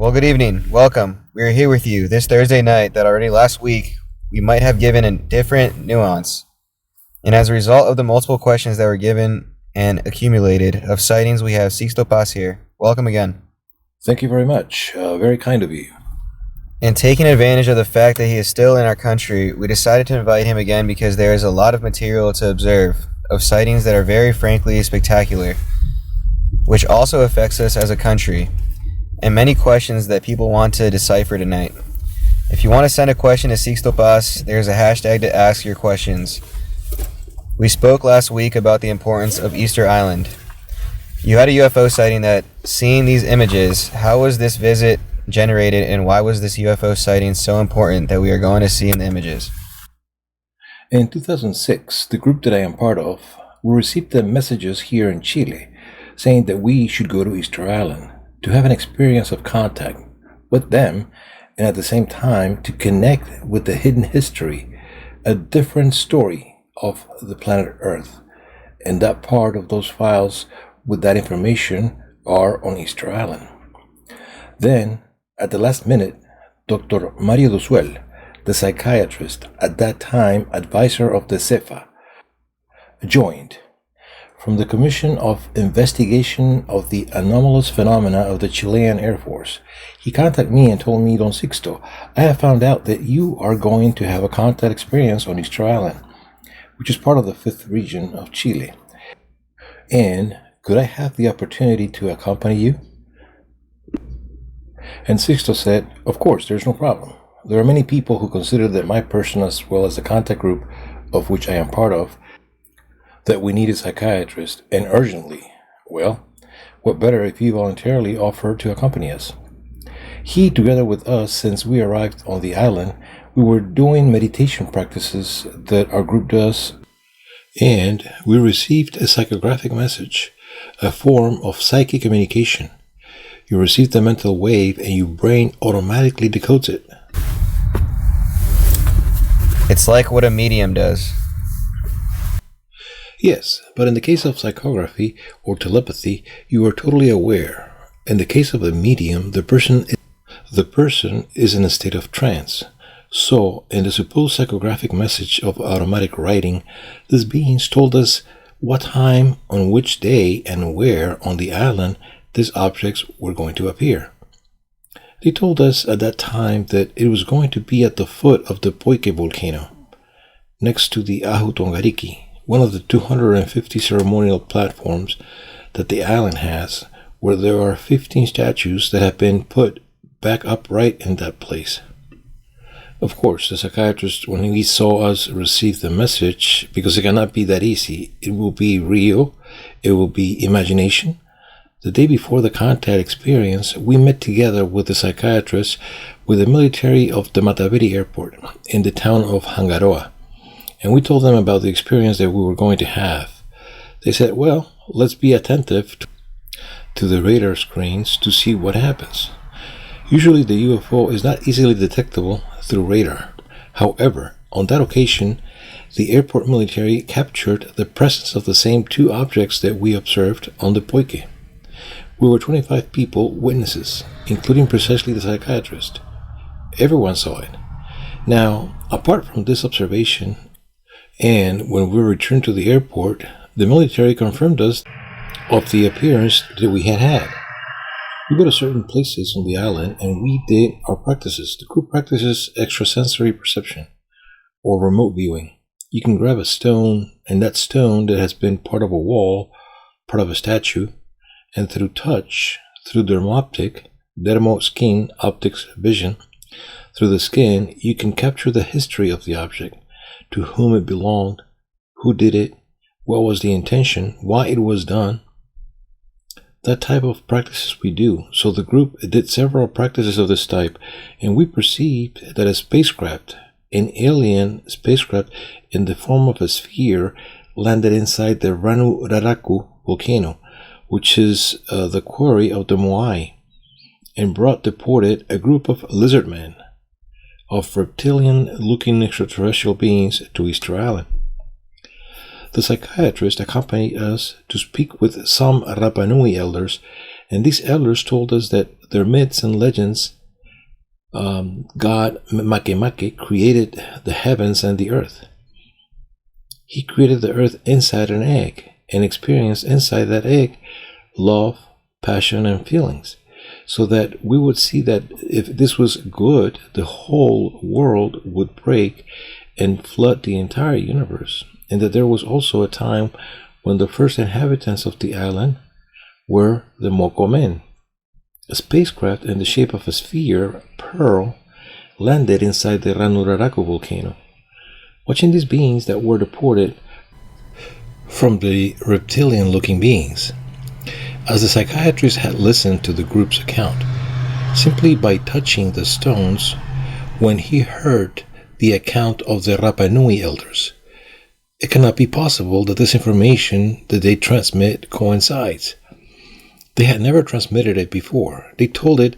Well, good evening. Welcome. We are here with you this Thursday night that already last week we might have given a different nuance. And as a result of the multiple questions that were given and accumulated of sightings, we have Sixto Paz here. Welcome again. Thank you very much. Very kind of you. And taking advantage of the fact that he is still in our country, we decided to invite him again because there is a lot of material to observe of sightings that are very frankly spectacular, which also affects us as a country, and many questions that people want to decipher tonight. If you want to send a question to Sixto Paz, there's a hashtag to ask your questions. We spoke last week about the importance of Easter Island. You had a UFO sighting that, seeing these images, how was this visit generated and why was this UFO sighting so important that we are going to see in the images? In 2006, the group that I am part of, we received the messages here in Chile saying that we should go to Easter Island to have an experience of contact with them and at the same time to connect with the hidden history, a different story of the planet Earth. And that part of those files with that information are on Easter Island. Then, at the last minute, Dr. Mario Duzuel, the psychiatrist, at that time advisor of the CEFA, joined from the Commission of Investigation of the Anomalous Phenomena of the Chilean Air Force. He contacted me and told me, Don Sixto, I have found out that you are going to have a contact experience on Easter Island, which is part of the 5th region of Chile. And could I have the opportunity to accompany you? And Sixto said, of course, there's no problem. There are many people who consider that my person, as well as the contact group of which I am part of, that we need a psychiatrist, and urgently. Well, what better if he voluntarily offered to accompany us? He, together with us, since we arrived on the island, we were doing meditation practices that our group does, and we received a psychographic message, a form of psychic communication. You receive the mental wave and your brain automatically decodes it. It's like what a medium does. Yes, but in the case of psychography or telepathy, you are totally aware. In the case of a medium, the person is in a state of trance. So, in the supposed psychographic message of automatic writing, these beings told us what time, on which day, and where on the island these objects were going to appear. They told us at that time that it was going to be at the foot of the Poike volcano, next to the Ahu Tongariki, one of the 250 ceremonial platforms that the island has, where there are 15 statues that have been put back upright in that place. Of course, the psychiatrist, when he saw us receive the message, because it cannot be that easy, it will be real, it will be imagination. The day before the contact experience, we met together with the psychiatrist with the military of the Movavi airport in the town of Hangaroa, and we told them about the experience that we were going to have. They said, well, let's be attentive to the radar screens to see what happens. Usually the UFO is not easily detectable through radar. However, on that occasion, the airport military captured the presence of the same two objects that we observed on the Poike. We were 25 people, witnesses, including precisely the psychiatrist. Everyone saw it. Now, apart from this observation, and when we returned to the airport, the military confirmed us of the appearance that we had had. We go to certain places on the island and we did our practices. The group practices extrasensory perception or remote viewing. You can grab a stone, and that stone that has been part of a wall, part of a statue, and through touch, through dermo skin optics vision, through the skin, you can capture the history of the object, to whom it belonged, who did it, what was the intention, why it was done. That type of practices we do. So the group did several practices of this type, and we perceived that a spacecraft, an alien spacecraft in the form of a sphere, landed inside the Ranu Raraku volcano, which is the quarry of the Moai, and brought deported a group of lizard men, of reptilian-looking extraterrestrial beings to Easter Island. The psychiatrist accompanied us to speak with some Rapa Nui elders And these elders told us that their myths and legends, God Makemake created the heavens and the earth. He created the earth inside an egg and experienced inside that egg love, passion, and feelings, so that we would see that if this was good, the whole world would break and flood the entire universe, and that there was also a time when the first inhabitants of the island were the Mokomen. A spacecraft in the shape of a sphere, pearl, landed inside the Ranuraraku volcano. Watching these beings that were deported from the reptilian-looking beings, as the psychiatrist had listened to the group's account, simply by touching the stones, when he heard the account of the Rapa Nui elders, it cannot be possible that this information that they transmit coincides. They had never transmitted it before. They told it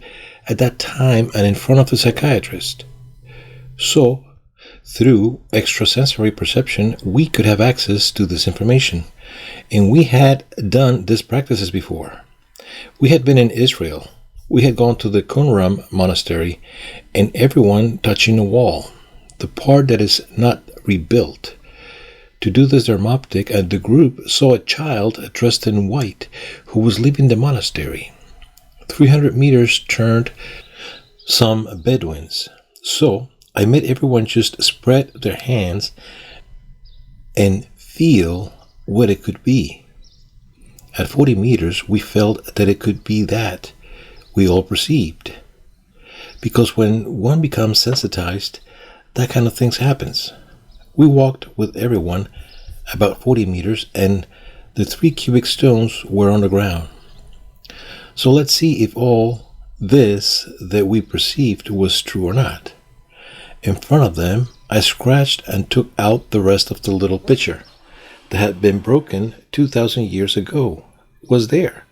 at that time and in front of the psychiatrist. So, through extrasensory perception, we could have access to this information. And we had done these practices before. We had been in Israel. We had gone to the Qumran monastery, and everyone touching a wall, the part that is not rebuilt. To do this dermoptic, and the group saw a child dressed in white who was leaving the monastery. 300 meters turned some Bedouins. So I made everyone just spread their hands and feel what it could be. At 40 meters, we felt that it could be that we all perceived. Because when one becomes sensitized, that kind of things happens. We walked with everyone about 40 meters, and the 3 cubic stones were on the ground. So let's see if all this that we perceived was true or not. In front of them, I scratched and took out the rest of the little pitcher that had been broken 2,000 years ago. Was there.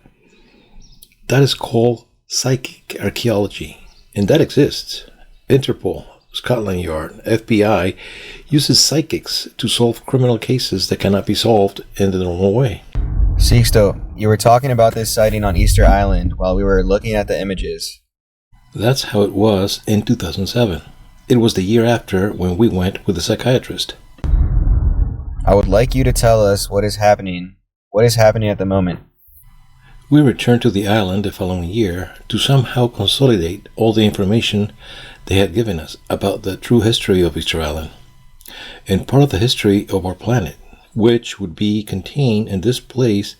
That is called psychic archaeology, and that exists. Interpol, Scotland Yard, FBI uses psychics to solve criminal cases that cannot be solved in the normal way. Sixto, you were talking about this sighting on Easter Island while we were looking at the images. That's how it was in 2007. It was the year after when we went with the psychiatrist. I would like you to tell us what is happening at the moment. We returned to the island the following year to somehow consolidate all the information they had given us about the true history of Easter Island and part of the history of our planet, which would be contained in this place,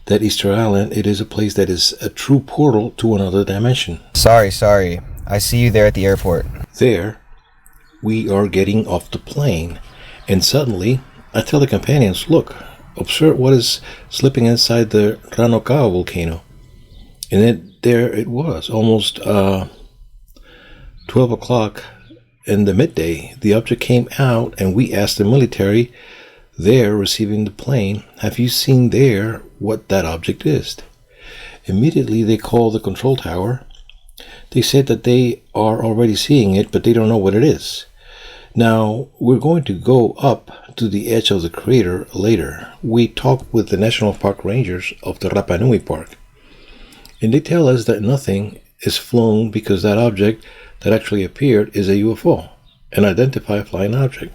that Easter Island. It is a place that is a true portal to another dimension. Sorry. I see you there at the airport. There, we are getting off the plane, and suddenly I tell the companions, look, observe what is slipping inside the Ranokau volcano. And then there it was, almost 12 o'clock in the midday. The object came out, and we asked the military there receiving the plane, have you seen there what that object is? Immediately they called the control tower. They said that they are already seeing it, but they don't know what it is. Now, we're going to go up to the edge of the crater later. We talked with the National Park Rangers of the Rapa Nui Park, and they tell us that nothing is flown because that object that actually appeared is a UFO, an identified flying object.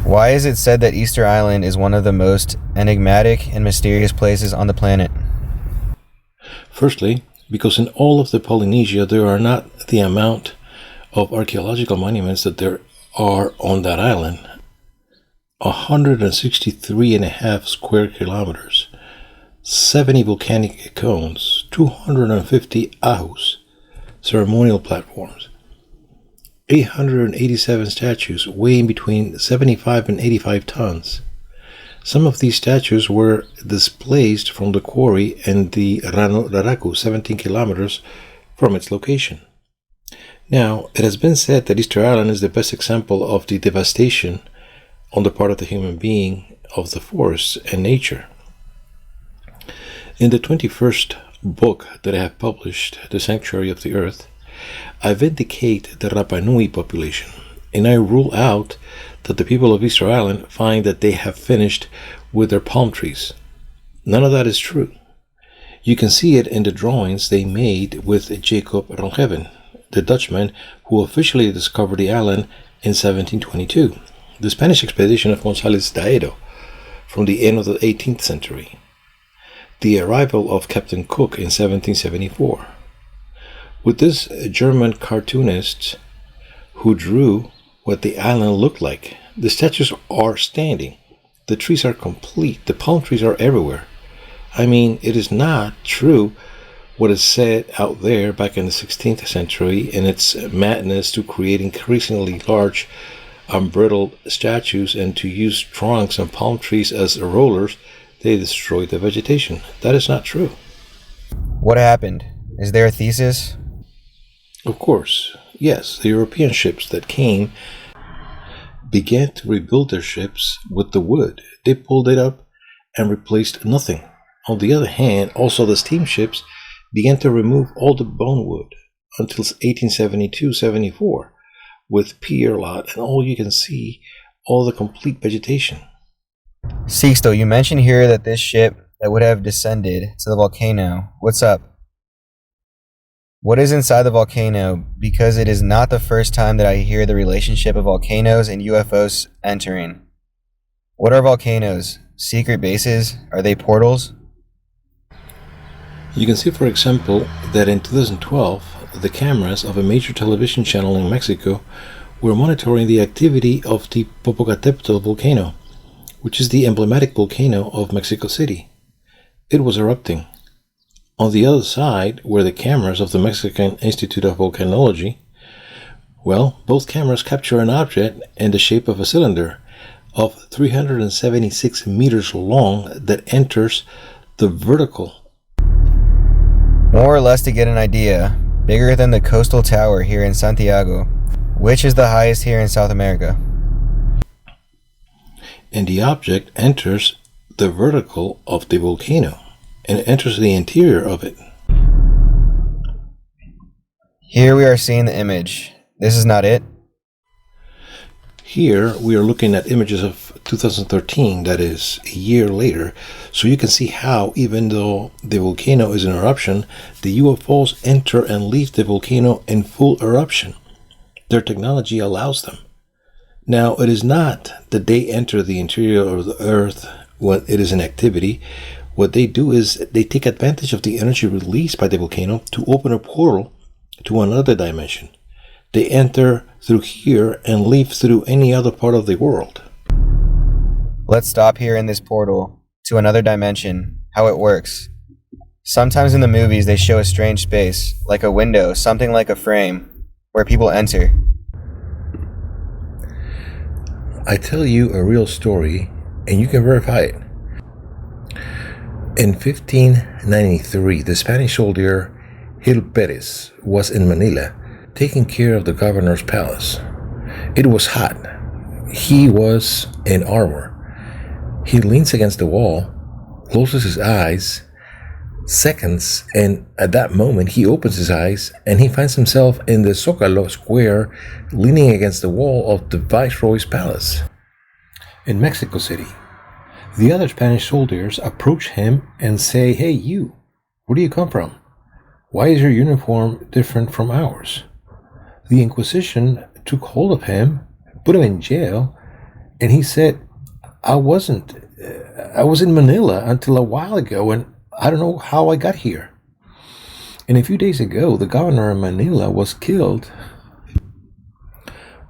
Why is it said that Easter Island is one of the most enigmatic and mysterious places on the planet? Firstly, because in all of the Polynesia there are not the amount of archaeological monuments that there are on that island. 163.5 square kilometers, 70 volcanic cones, 250 ahus, ceremonial platforms, 887 statues weighing between 75 and 85 tons. Some of these statues were displaced from the quarry in the Ranuraraku, 17 kilometers from its location. Now, it has been said that Easter Island is the best example of the devastation on the part of the human being of the forests and nature. In the 21st book that I have published, The Sanctuary of the Earth, I vindicate the Rapa Nui population, and I rule out that the people of Easter Island find that they have finished with their palm trees. None of that is true. You can see it in the drawings they made with Jacob Rongeven, the Dutchman who officially discovered the island in 1722, the Spanish expedition of González Daedo from the end of the 18th century, the arrival of Captain Cook in 1774. With this German cartoonist who drew what the island looked like. The statues are standing. The trees are complete. The palm trees are everywhere. I mean, it is not true what is said out there back in the 16th century in its madness to create increasingly large, unbridled statues and to use trunks and palm trees as rollers. They destroyed the vegetation. That is not true. What happened? Is there a thesis? Of course, yes, the European ships that came began to rebuild their ships with the wood. They pulled it up and replaced nothing. On the other hand, also the steamships began to remove all the bonewood until 1872-74 with pier lot, and all you can see, all the complete vegetation. Sixto, you mentioned here that this ship that would have descended to the volcano. What's up? What is inside the volcano? Because it is not the first time that I hear the relationship of volcanoes and UFOs entering. What are volcanoes? Secret bases? Are they portals? You can see, for example, that in 2012, the cameras of a major television channel in Mexico were monitoring the activity of the Popocatépetl volcano, which is the emblematic volcano of Mexico City. It was erupting. On the other side were the cameras of the Mexican Institute of Volcanology. Well, both cameras capture an object in the shape of a cylinder of 376 meters long that enters the vertical. More or less to get an idea, bigger than the coastal tower here in Santiago, which is the highest here in South America. And the object enters the vertical of the volcano and it enters the interior of it. Here we are seeing the image. This is not it. Here we are looking at images of 2013, that is a year later, so you can see how, even though the volcano is in eruption, the UFOs enter and leave the volcano in full eruption. Their technology allows them. Now, it is not that they enter the interior of the earth when it is in activity. What they do is they take advantage of the energy released by the volcano to open a portal to another dimension. They enter through here and leave through any other part of the world. Let's stop here in this portal to another dimension, how it works. Sometimes in the movies they show a strange space, like a window, something like a frame, where people enter. I tell you a real story, and you can verify it. In 1593, the Spanish soldier Gil Perez was in Manila, taking care of the governor's palace. It was hot. He was in armor. He leans against the wall, closes his eyes, seconds, and at that moment he opens his eyes and he finds himself in the Zócalo square, leaning against the wall of the Viceroy's palace in Mexico City. The other Spanish soldiers approach him and say, "Hey, you, where do you come from? Why is your uniform different from ours?" The Inquisition took hold of him, put him in jail, and he said, I was in Manila until a while ago, and I don't know how I got here." And a few days ago, the governor of Manila was killed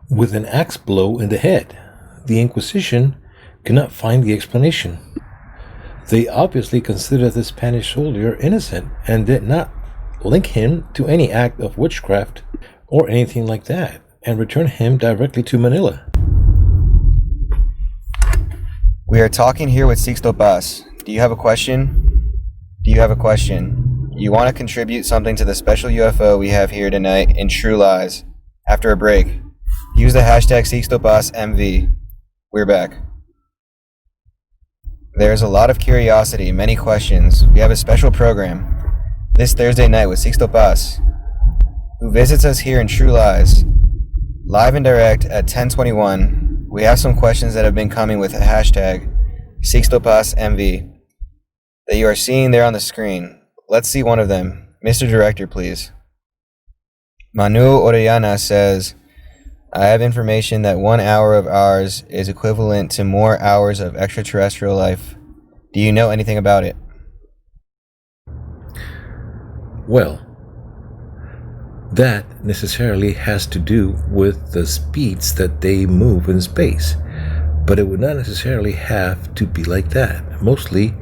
with an axe blow in the head. The Inquisition cannot find the explanation. They obviously considered the Spanish soldier innocent and did not link him to any act of witchcraft or anything like that, and returned him directly to Manila. We are talking here with Sixto Paz. Do you have a question? Do you have a question? You want to contribute something to the special UFO we have here tonight in True Lies? After a break, use the hashtag SixtoPazMV. We're back. There's a lot of curiosity, many questions. We have a special program this Thursday night with Sixto Paz, who visits us here in True Lies, live and direct at 10:21. We have some questions that have been coming with the hashtag SixtoPazMV that you are seeing there on the screen. let's see one of them. Mr. Director, please. Manu Orellana says, I have information that 1 hour of ours is equivalent to more hours of extraterrestrial life. Do you know anything about it? Well, that necessarily has to do with the speeds that they move in space, but it would not necessarily have to be like that. Mostly,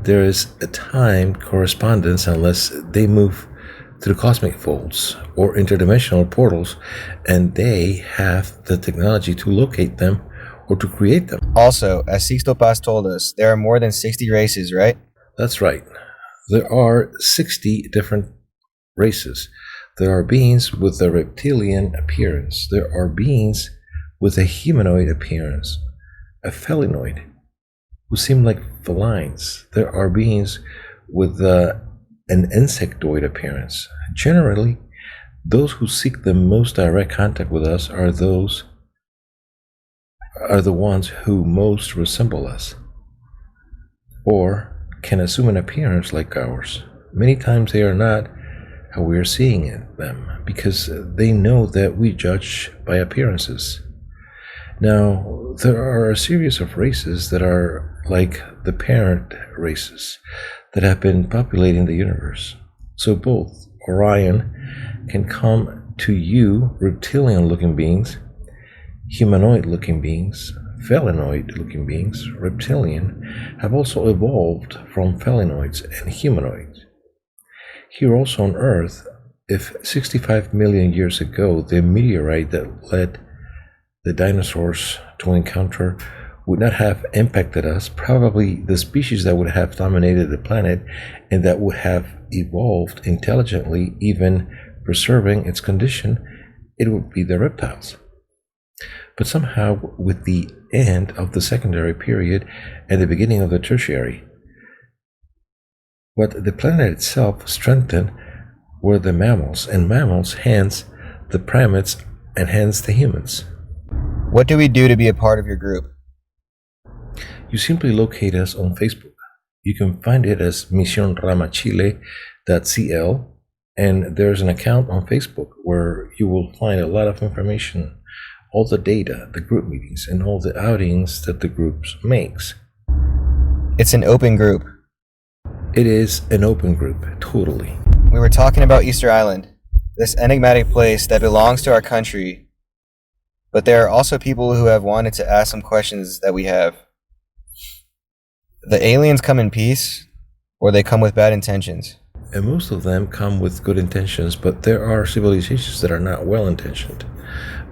there is a time correspondence unless they move through cosmic folds or interdimensional portals, and they have the technology to locate them or to create them. Also, as Sixto Paz told us, there are more than 60 races, right? That's right. There are 60 different races. There are beings with a reptilian appearance. There are beings with a humanoid appearance, a felinoid, who seem like felines. There are beings with an insectoid appearance. Generally, those who seek the most direct contact with us are the ones who most resemble us, or can assume an appearance like ours. Many times they are not how we are seeing them, because they know that we judge by appearances. Now, there are a series of races that are like the parent races that have been populating the universe. So both Orion can come to you, reptilian-looking beings, humanoid-looking beings, felinoid-looking beings, reptilian, have also evolved from felinoids and humanoids. Here also on Earth, if 65 million years ago the meteorite that led the dinosaurs to encounter would not have impacted us, probably the species that would have dominated the planet and that would have evolved intelligently, even preserving its condition, it would be the reptiles. But somehow, with the end of the secondary period and the beginning of the tertiary, what the planet itself strengthened were the mammals, and mammals, hence the primates, and hence the humans. What do we do to be a part of your group? You simply locate us on Facebook. You can find it as misionramachile.cl, and there's an account on Facebook where you will find a lot of information, all the data, the group meetings, and all the outings that the group makes. It's an open group. It is an open group, totally. We were talking about Easter Island, this enigmatic place that belongs to our country, but there are also people who have wanted to ask some questions that we have. The aliens come in peace, or they come with bad intentions? And most of them come with good intentions, but there are civilizations that are not well intentioned.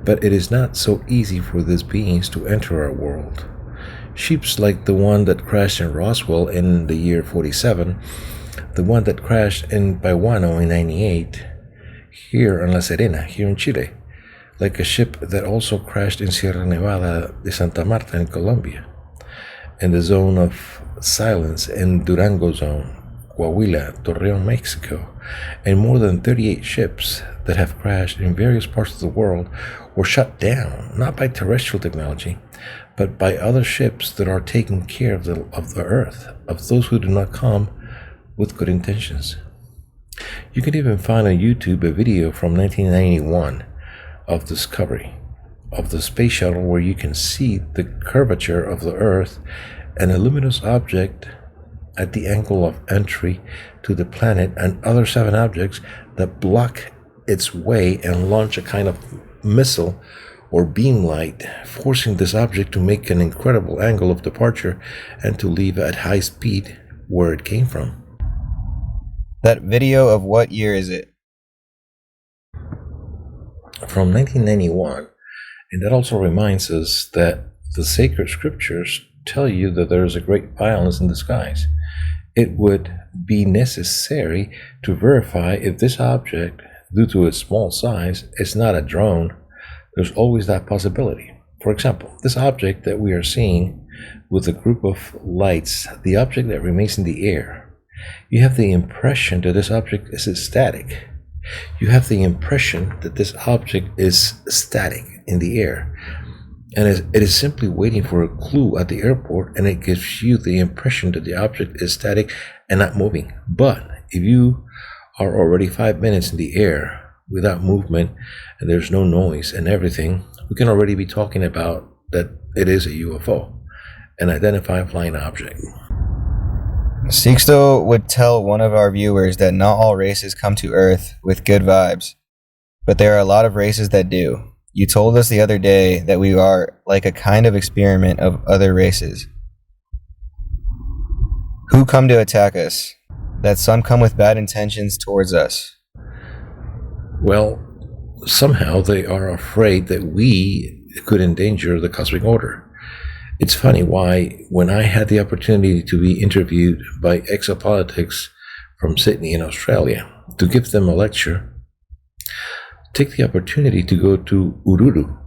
But it is not so easy for these beings to enter our world. Ships like the one that crashed in Roswell in the year 47, the one that crashed in Baiwano in 98, here in La Serena, here in Chile, like a ship that also crashed in Sierra Nevada de Santa Marta in Colombia, and the zone of silence in Durango zone, Coahuila, Torreon, Mexico, and more than 38 ships that have crashed in various parts of the world were shut down, not by terrestrial technology, but by other ships that are taking care of the earth, of those who do not come with good intentions. You can even find on YouTube a video from 1991 of discovery of the space shuttle where you can see the curvature of the earth and a luminous object at the angle of entry to the planet and other 7 objects that block its way and launch a kind of missile or beam light, forcing this object to make an incredible angle of departure and to leave at high speed where it came from. That video of what year is it? From 1991, and that also reminds us that the sacred scriptures tell you that there is a great violence in the skies. It would be necessary to verify if this object, due to its small size, is not a drone. There's always that possibility. For example, this object that we are seeing with a group of lights, the object that remains in the air, you have the impression that this object is static. You have the impression that this object is static in the air. And it is simply waiting for a clue at the airport, and it gives you the impression that the object is static and not moving. But If you are already 5 minutes in the air without movement and there's no noise and everything, we can already be talking about that it is a UFO, an identified flying object. Sixto would tell one of our viewers that not all races come to Earth with good vibes, but there are a lot of races that do. You told us the other day that we are like a kind of experiment of other races who come to attack us, that some come with bad intentions towards us. Well, somehow they are afraid that we could endanger the cosmic order. It's funny why, when I had the opportunity to be interviewed by exopolitics from Sydney in Australia to give them a lecture, take the opportunity to go to Uluru,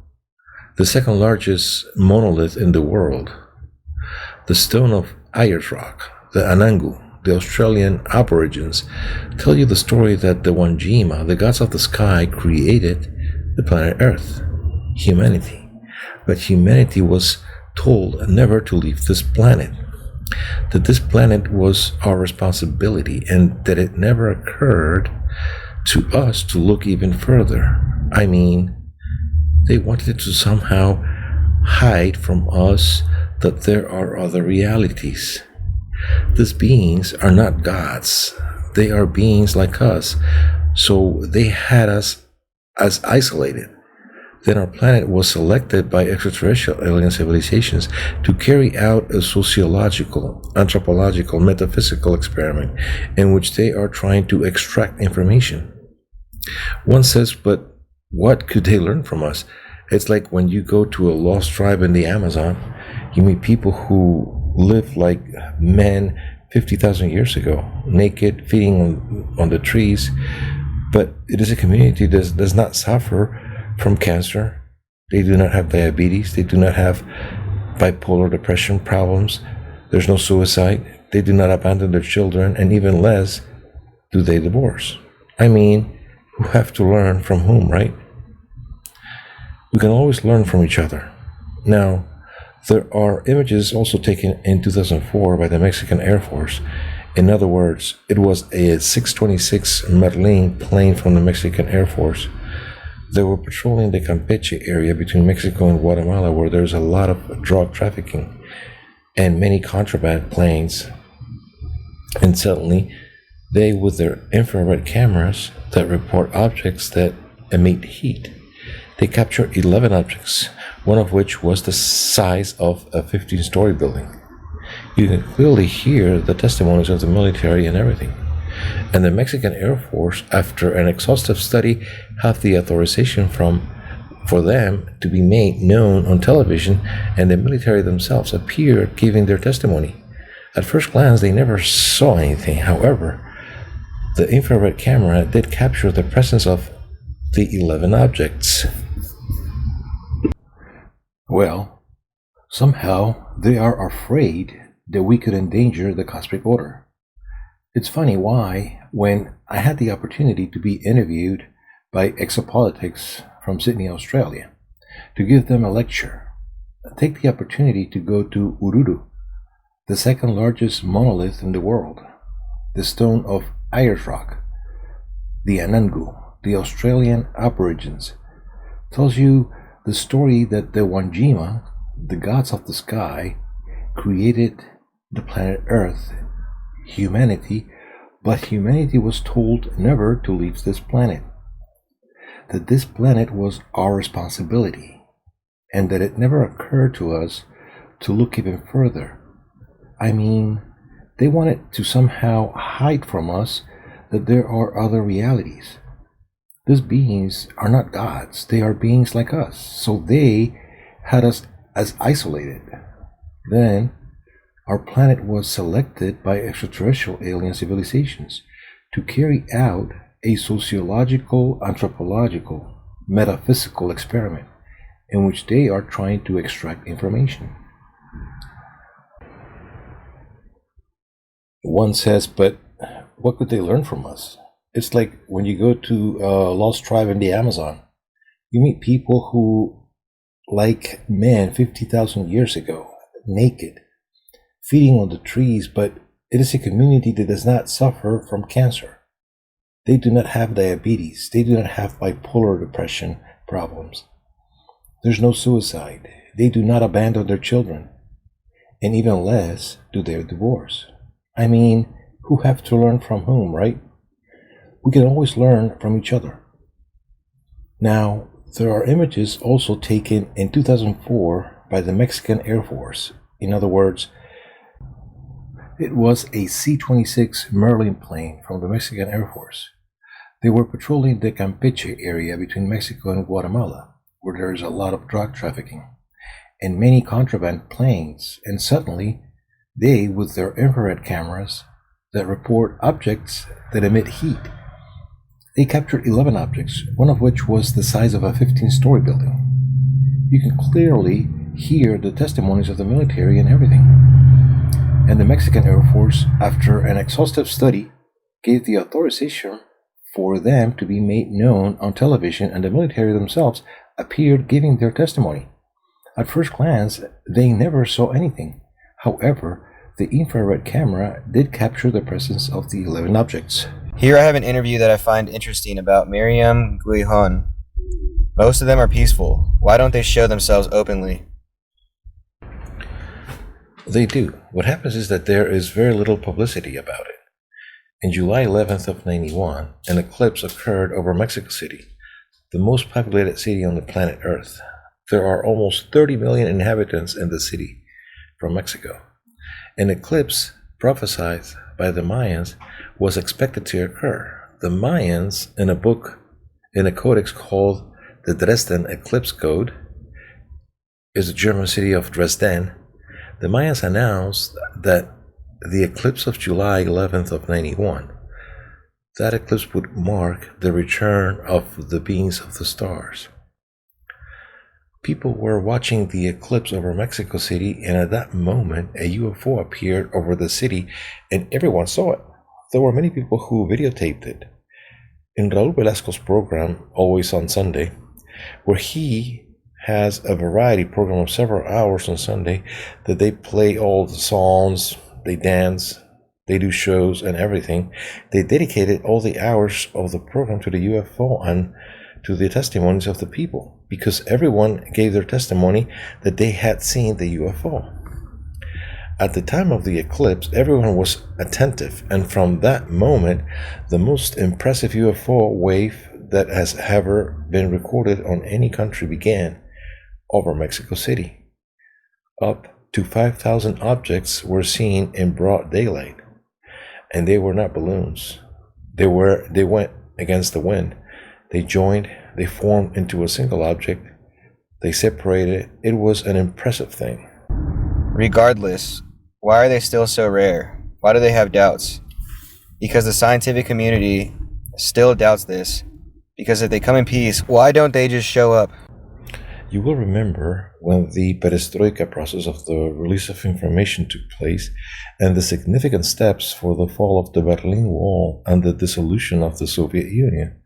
the second largest monolith in the world, the stone of Ayers Rock, the Anangu. The Australian Aborigines tell you the story that the Wanjima, the gods of the sky, created the planet Earth, humanity. But humanity was told never to leave this planet, that this planet was our responsibility, and that it never occurred to us to look even further. I mean, they wanted to somehow hide from us that there are other realities. These beings are not gods. They are beings like us. So they had us as isolated. Then our planet was selected by extraterrestrial alien civilizations to carry out a sociological, anthropological, metaphysical experiment in which they are trying to extract information. One says, but what could they learn from us? It's like when you go to a lost tribe in the Amazon, you meet people who lived like men 50,000 years ago, naked, feeding on the trees. But it is a community that does not suffer from cancer. They do not have diabetes. They do not have bipolar depression problems. There's no suicide. They do not abandon their children, and even less do they divorce. I mean, who have to learn from whom, right? We can always learn from each other. Now, there are images also taken in 2004 by the Mexican Air Force. In other words, it was a 626 Merlin plane from the Mexican Air Force. They were patrolling the Campeche area between Mexico and Guatemala, where there's a lot of drug trafficking and many contraband planes. And suddenly, they, with their infrared cameras that report objects that emit heat, they captured 11 objects, one of which was the size of a 15-story building. You can clearly hear the testimonies of the military and everything. And the Mexican Air Force, after an exhaustive study, have the authorization for them to be made known on television, and the military themselves appeared giving their testimony. At first glance, they never saw anything. However, the infrared camera did capture the presence of the 11 objects. Well, somehow they are afraid that we could endanger the cosmic order. It's funny why, when I had the opportunity to be interviewed by exopolitics from Sydney, Australia, to give them a lecture, take the opportunity to go to Uluru, the second largest monolith in the world, the stone of Ayers Rock, the Anangu, the Australian Aborigines, tells you the story that the Wanjima, the gods of the sky, created the planet Earth, humanity, but humanity was told never to leave this planet, that this planet was our responsibility, and that it never occurred to us to look even further. I mean, they wanted to somehow hide from us that there are other realities. These beings are not gods, they are beings like us, so they had us as isolated. Then, our planet was selected by extraterrestrial alien civilizations to carry out a sociological, anthropological, metaphysical experiment in which they are trying to extract information. One says, but what could they learn from us? It's like when you go to a lost tribe in the Amazon, you meet people who, like men 50,000 years ago, naked, feeding on the trees, but It is a community that does not suffer from cancer. They do not have diabetes. They do not have bipolar depression problems. There's no suicide. They do not abandon their children. And even less do they divorce. I mean, who have to learn from whom, right? We can always learn from each other. Now, there are images also taken in 2004 by the Mexican Air Force. In other words, it was a C-26 Merlin plane from the Mexican Air Force. They were patrolling the Campeche area between Mexico and Guatemala, where there is a lot of drug trafficking and many contraband planes, and suddenly they, with their infrared cameras that report objects that emit heat, they captured 11 objects, one of which was the size of a 15-story building. You can clearly hear the testimonies of the military and everything. And the Mexican Air Force, after an exhaustive study, gave the authorization for them to be made known on television, and the military themselves appeared giving their testimony. At first glance, they never saw anything. However, the infrared camera did capture the presence of the 11 objects. Here I have an interview that I find interesting about Miriam Guijon. Most of them are peaceful. Why don't they show themselves openly? They do. What happens is that there is very little publicity about it. In July 11th of 91, an eclipse occurred over Mexico City, the most populated city on the planet Earth. There are almost 30 million inhabitants in the city from Mexico. An eclipse prophesied by the Mayans was expected to occur. The Mayans, in a codex called the Dresden Eclipse Code, is the German city of Dresden. The Mayans announced that the eclipse of July 11th of 91, that eclipse would mark the return of the beings of the stars. People were watching the eclipse over Mexico City, and at that moment, a UFO appeared over the city, and everyone saw it. There were many people who videotaped it. In Raul Velasco's program, Always on Sunday, where he has a variety program of several hours on Sunday, that they play all the songs, they dance, they do shows and everything. They dedicated all the hours of the program to the UFO and to the testimonies of the people, because everyone gave their testimony that they had seen the UFO. At the time of the eclipse, everyone was attentive, and from that moment, the most impressive UFO wave that has ever been recorded on any country began over Mexico City. Up to 5,000 objects were seen in broad daylight, and they were not balloons. They went against the wind. They joined, they formed into a single object, they separated. It was an impressive thing. Regardless, why are they still so rare? Why do they have doubts? Because the scientific community still doubts this. Because if they come in peace, why don't they just show up? You will remember when the perestroika process of the release of information took place, and the significant steps for the fall of the Berlin Wall and the dissolution of the Soviet Union.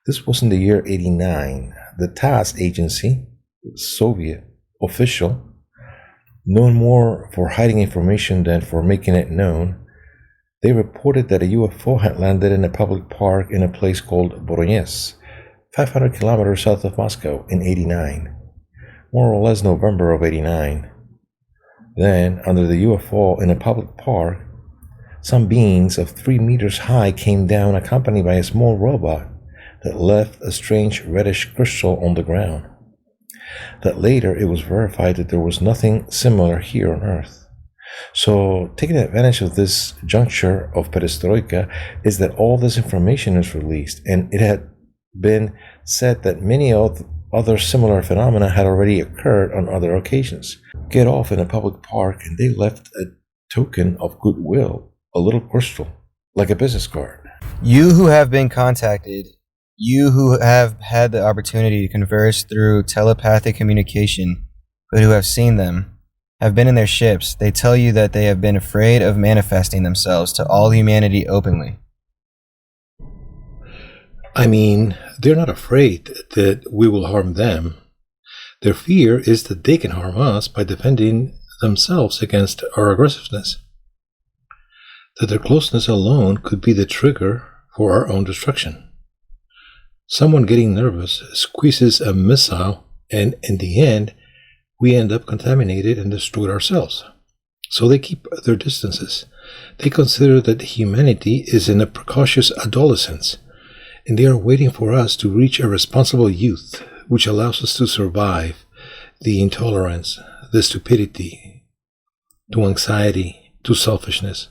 This was in the year 89. The TASS agency, Soviet official, known more for hiding information than for making it known, they reported that a UFO had landed in a public park in a place called Voronezh, 500 kilometers south of Moscow, in 89. More or less November of 89. Then, under the UFO in a public park, some beings of 3 meters high came down accompanied by a small robot that left a strange reddish crystal on the ground. That later it was verified that there was nothing similar here on Earth. So, taking advantage of this juncture of perestroika is that all this information is released, and it had been said that many other similar phenomena had already occurred on other occasions. Get off in a public park, and they left a token of goodwill, a little crystal, like a business card. You who have been contacted, you who have had the opportunity to converse through telepathic communication, but who have seen them, have been in their ships, they tell you that they have been afraid of manifesting themselves to all humanity openly. I mean, they're not afraid that we will harm them. Their fear is that they can harm us by defending themselves against our aggressiveness. that their closeness alone could be the trigger for our own destruction. Someone getting nervous squeezes a missile, and in the end, we end up contaminated and destroyed ourselves. So they keep their distances. They consider that humanity is in a precocious adolescence, and they are waiting for us to reach a responsible youth, which allows us to survive the intolerance, the stupidity, to anxiety, to selfishness.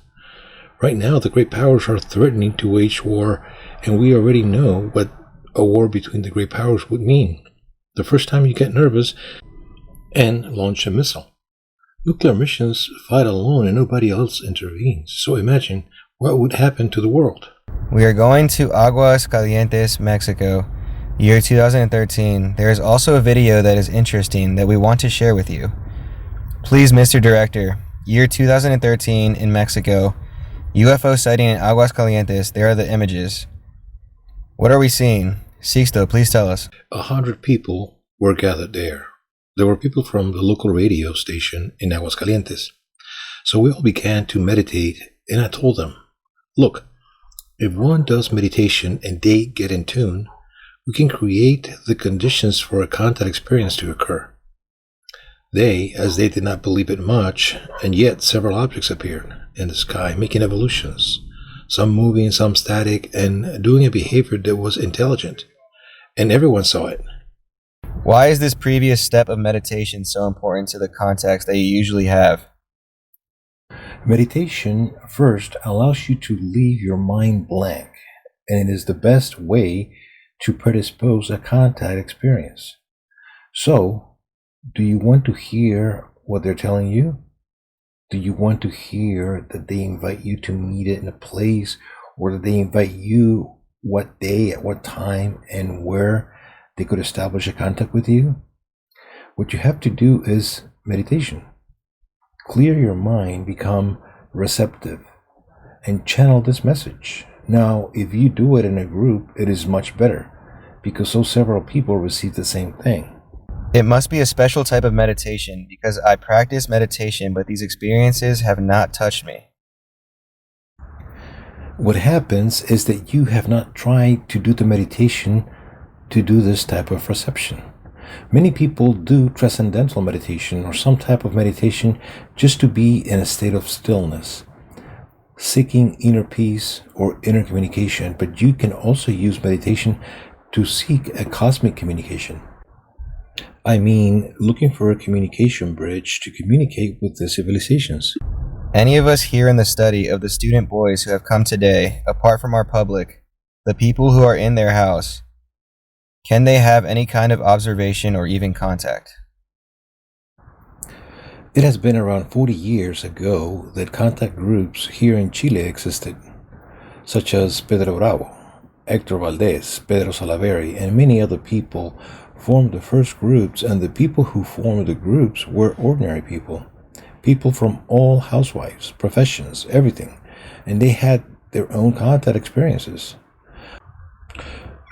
Right now, the great powers are threatening to wage war, and we already know what a war between the great powers would mean. The first time you get nervous and launch a missile. Nuclear missions fight alone and nobody else intervenes. So imagine what would happen to the world. We are going to Aguas Calientes, Mexico, year 2013. There is also a video that is interesting that we want to share with you. Please, Mr. Director, year 2013 in Mexico, UFO sighting in Aguas Calientes. There are the images. What are we seeing? Sixto, please tell us. 100 people were gathered there. There were people from the local radio station in Aguascalientes. So we all began to meditate, and I told them, look, if one does meditation and they get in tune, we can create the conditions for a contact experience to occur. They, as they did not believe it much, and yet several objects appeared in the sky, making evolutions, some moving, some static, and doing a behavior that was intelligent. And everyone saw it. Why is this previous step of meditation so important to the contacts that you usually have? Meditation first allows you to leave your mind blank, and it is the best way to predispose a contact experience. So, do you want to hear what they're telling you? Do you want to hear that they invite you to meet it in a place, or that they invite you what day, at what time, and where they could establish a contact with you? What you have to do is meditation. Clear your mind, become receptive, and channel this message. Now, if you do it in a group, it is much better, because so several people receive the same thing. It must be a special type of meditation, because I practice meditation, but these experiences have not touched me. What happens is that you have not tried to do the meditation to do this type of reception. Many people do transcendental meditation or some type of meditation just to be in a state of stillness, seeking inner peace or inner communication, but you can also use meditation to seek a cosmic communication. I mean, looking for a communication bridge to communicate with the civilizations. Any of us here in the study of the student boys who have come today, apart from our public, the people who are in their house, can they have any kind of observation or even contact? It has been around 40 years ago that contact groups here in Chile existed, such as Pedro Bravo, Hector Valdez, Pedro Salaverry, and many other people formed the first groups, and the people who formed the groups were ordinary people, people from all housewives, professions, everything, and they had their own contact experiences.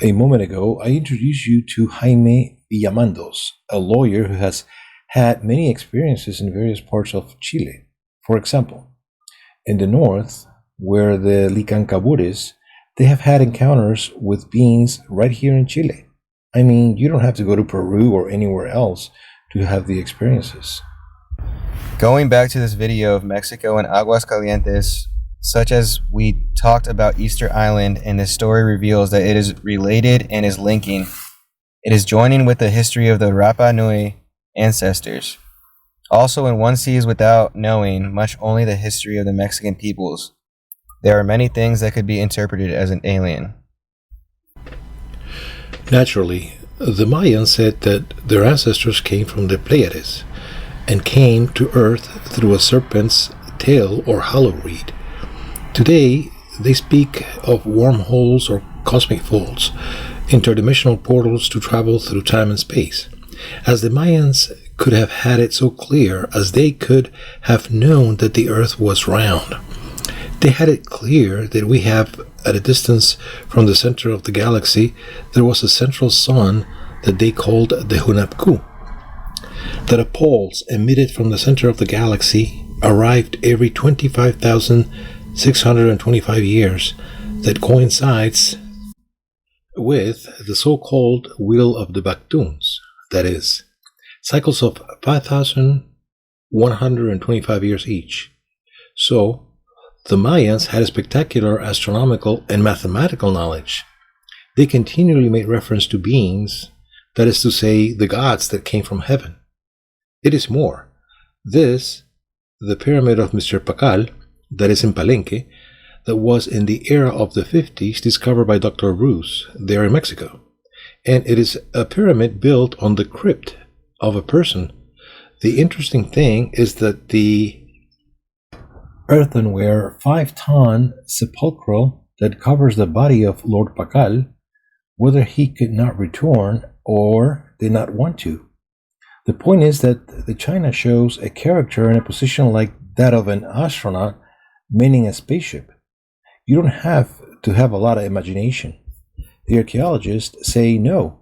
A moment ago, I introduced you to Jaime Villamandos, a lawyer who has had many experiences in various parts of Chile. For example, in the north, where the Licancabur is, they have had encounters with beings right here in Chile. I mean, you don't have to go to Peru or anywhere else to have the experiences. Going back to this video of Mexico and Aguas Calientes, such as we talked about Easter Island, and this story reveals that it is related and is linking. It is joining with the history of the Rapa Nui ancestors. Also, when one sees without knowing much only the history of the Mexican peoples, there are many things that could be interpreted as an alien. Naturally, the Mayans said that their ancestors came from the Pleiades and came to Earth through a serpent's tail or hollow reed. Today, they speak of wormholes or cosmic folds, interdimensional portals to travel through time and space. As the Mayans could have had it so clear as they could have known that the Earth was round. They had it clear that we have, at a distance from the center of the galaxy, there was a central sun that they called the Hunapku. That a pulse emitted from the center of the galaxy arrived every 25,000 625 years that coincides with the so-called Wheel of the Baktuns, that is, cycles of 5,125 years each. So, the Mayans had a spectacular astronomical and mathematical knowledge. They continually made reference to beings, that is to say, the gods that came from heaven. It is more. This, the pyramid of Mr. Pacal, that is in Palenque, that was in the era of the 50s discovered by Dr. Bruce there in Mexico. And it is a pyramid built on the crypt of a person. The interesting thing is that the earthenware 5-ton sepulchral that covers the body of Lord Pacal, whether he could not return or did not want to. The point is that the China shows a character in a position like that of an astronaut manning a spaceship. You don't have to have a lot of imagination. The archaeologists say no.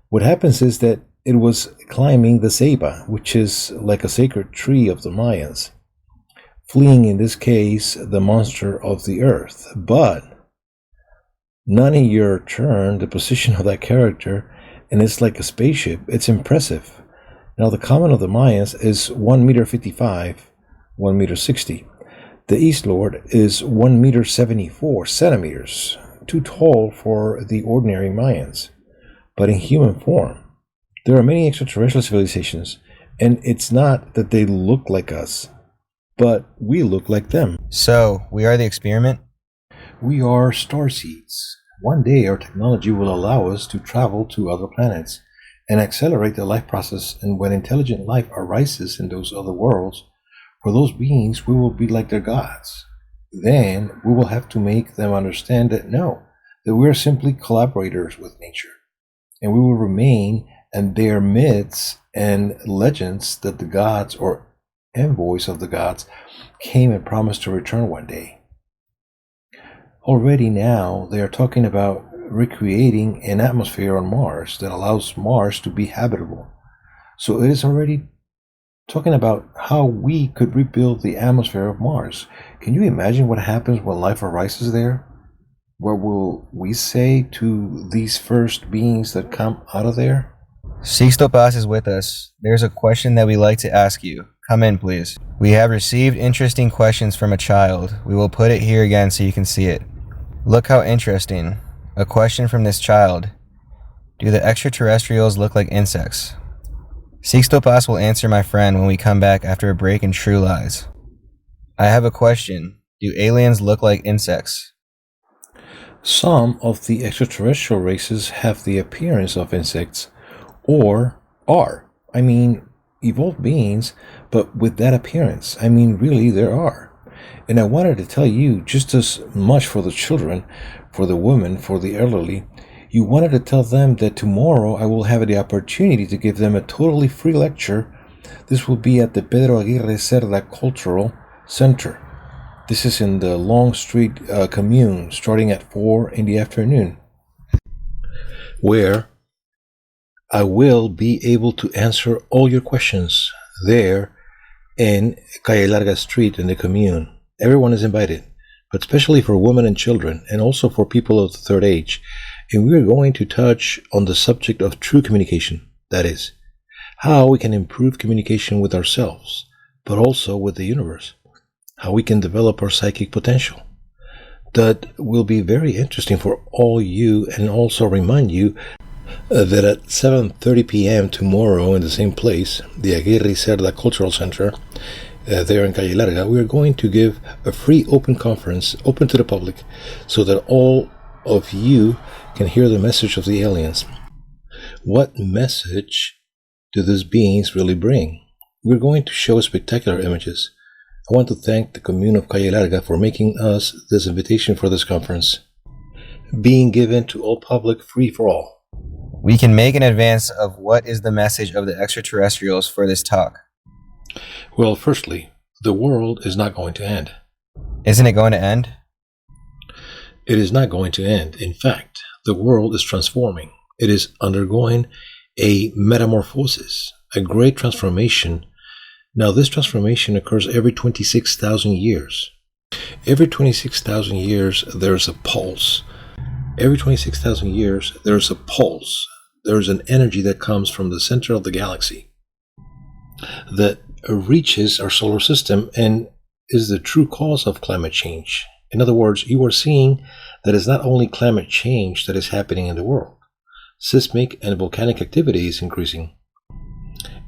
What happens is that it was climbing the ceiba, which is like a sacred tree of the Mayans, fleeing in this case the monster of the earth. But none of your turn the position of that character, and it's like a spaceship. It's impressive. Now the common of the Mayans is 1.55 meters, 1.60 meters. The East Lord is 1.74 meters, too tall for the ordinary Mayans, but in human form. There are many extraterrestrial civilizations, and it's not that they look like us, but we look like them. So, we are the experiment? We are starseeds. One day our technology will allow us to travel to other planets and accelerate the life process, and when intelligent life arises in those other worlds, for those beings, we will be like their gods. Then we will have to make them understand that that we are simply collaborators with nature, and we will remain in their myths and legends that the gods or envoys of the gods came and promised to return one day. Already now they are talking about recreating an atmosphere on Mars that allows Mars to be habitable. So it is already talking about how we could rebuild the atmosphere of Mars. Can you imagine what happens when life arises there? What will we say to these first beings that come out of there? Sixto Paz is with us. There's a question that we like to ask you. Come in, please. We have received interesting questions from a child. We will put it here again so you can see it. Look how interesting. A question from this child. Do the extraterrestrials look like insects? Sixto Paz will answer my friend when we come back after a break in True Lies. I have a question. Do aliens look like insects? Some of the extraterrestrial races have the appearance of insects, or are. Evolved beings, but with that appearance. Really, there are. And I wanted to tell you, just as much for the children, for the women, for the elderly, you wanted to tell them that tomorrow I will have the opportunity to give them a totally free lecture. This will be at the Pedro Aguirre Cerda Cultural Center. This is in the Long Street commune, starting at 4 in the afternoon, where I will be able to answer all your questions there in Calle Larga Street in the commune. Everyone is invited, but especially for women and children, and also for people of the third age. And we are going to touch on the subject of true communication, that is, how we can improve communication with ourselves, but also with the universe, how we can develop our psychic potential. That will be very interesting for all you, and also remind you that at 7:30 p.m. tomorrow in the same place, the Aguirre Cerda Cultural Center, there in Calle Larga, we are going to give a free open conference, open to the public, so that all of you can hear the message of the aliens. What message do these beings really bring? We're going to show spectacular images. I want to thank the commune of Calle Larga for making us this invitation for this conference, being given to all public, free for all. We can make an advance of what is the message of the extraterrestrials for this talk. Well, firstly, the world is not going to end. Isn't it going to end? It is not going to end. In fact, the world is transforming. It is undergoing a metamorphosis, a great transformation. Now, this transformation occurs every 26,000 years. Every 26,000 years, there's a pulse. Every 26,000 years, there's a pulse. There's an energy that comes from the center of the galaxy that reaches our solar system and is the true cause of climate change. In other words, you are seeing that it's not only climate change that is happening in the world. Seismic and volcanic activity is increasing.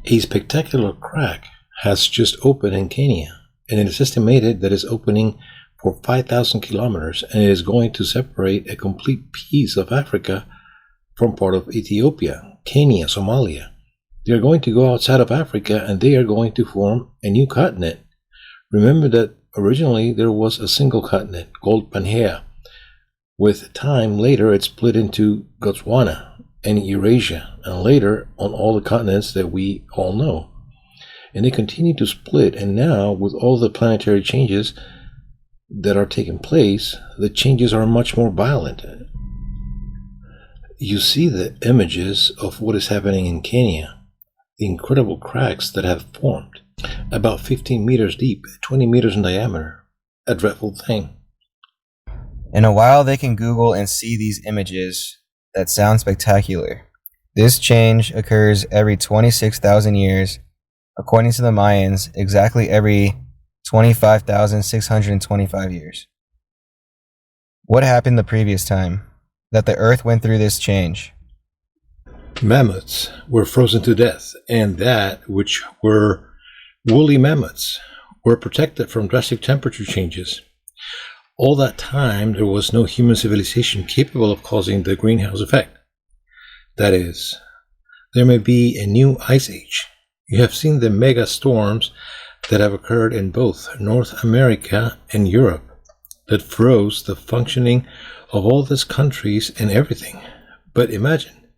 A spectacular crack has just opened in Kenya, and it is estimated that it's opening for 5,000 kilometers, and it is going to separate a complete piece of Africa from part of Ethiopia, Kenya, Somalia. They are going to go outside of Africa, and they are going to form a new continent. Remember that originally there was a single continent called Pangaea. With time, later it split into Gondwana and Eurasia, and later on all the continents that we all know. And they continue to split, and now with all the planetary changes that are taking place, the changes are much more violent. You see the images of what is happening in Kenya, the incredible cracks that have formed, about 15 meters deep, 20 meters in diameter, a dreadful thing. In a while, they can Google and see these images that sound spectacular. This change occurs every 26,000 years, according to the Mayans, exactly every 25,625 years. What happened the previous time that the Earth went through this change? Mammoths were frozen to death, and that which were woolly mammoths were protected from drastic temperature changes. All that time, there was no human civilization capable of causing the greenhouse effect. That is, there may be a new ice age. You have seen the mega storms that have occurred in both North America and Europe that froze the functioning of all these countries and everything. But imagine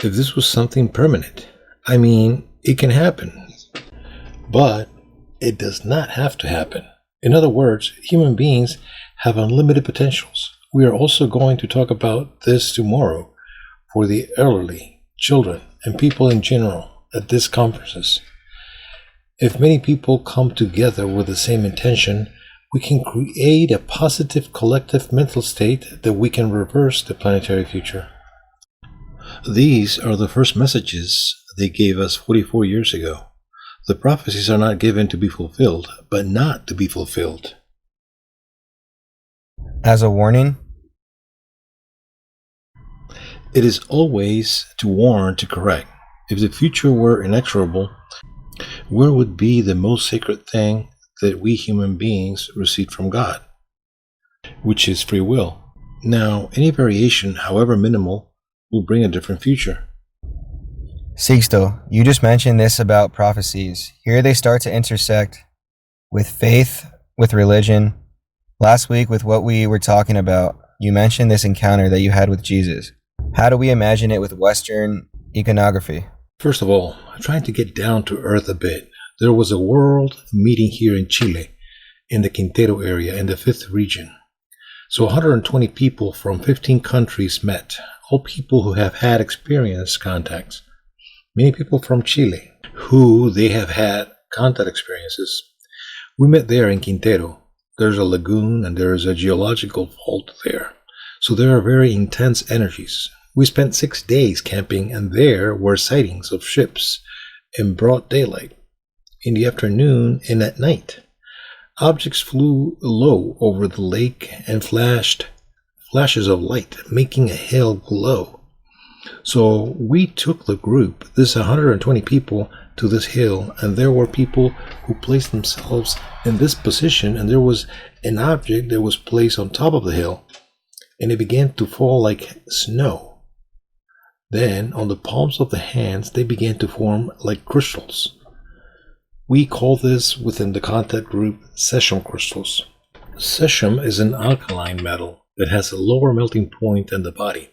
if this was something permanent. I mean, it can happen, but it does not have to happen. In other words, human beings have unlimited potentials. We are also going to talk about this tomorrow for the elderly, children, and people in general at these conferences. If many people come together with the same intention, we can create a positive collective mental state that we can reverse the planetary future. These are the first messages they gave us 44 years ago. The prophecies are not given to be fulfilled, but not to be fulfilled. As a warning? It is always to warn, to correct. If the future were inexorable, where would be the most sacred thing that we human beings received from God, which is free will? Now, any variation, however minimal, will bring a different future. Sixto, you just mentioned this about prophecies. Here they start to intersect with faith, with religion. Last week, with what we were talking about, you mentioned this encounter that you had with Jesus. How do we imagine it with Western iconography? First of all, trying to get down to earth a bit, there was a world meeting here in Chile, in the Quintero area, in the 5th region. So 120 people from 15 countries met, all people who have had experienced contacts. Many people from Chile, who they have had contact experiences. We met there in Quintero. There's a lagoon and there is a geological fault there. So there are very intense energies. We spent 6 days camping, and there were sightings of ships in broad daylight, in the afternoon and at night. Objects flew low over the lake and flashed flashes of light, making a hill glow. So we took the group, this 120 people, to this hill, and there were people who placed themselves in this position, and there was an object that was placed on top of the hill, and it began to fall like snow. Then, on the palms of the hands, they began to form like crystals. We call this, within the contact group, cesium crystals. Cesium is an alkaline metal that has a lower melting point than the body.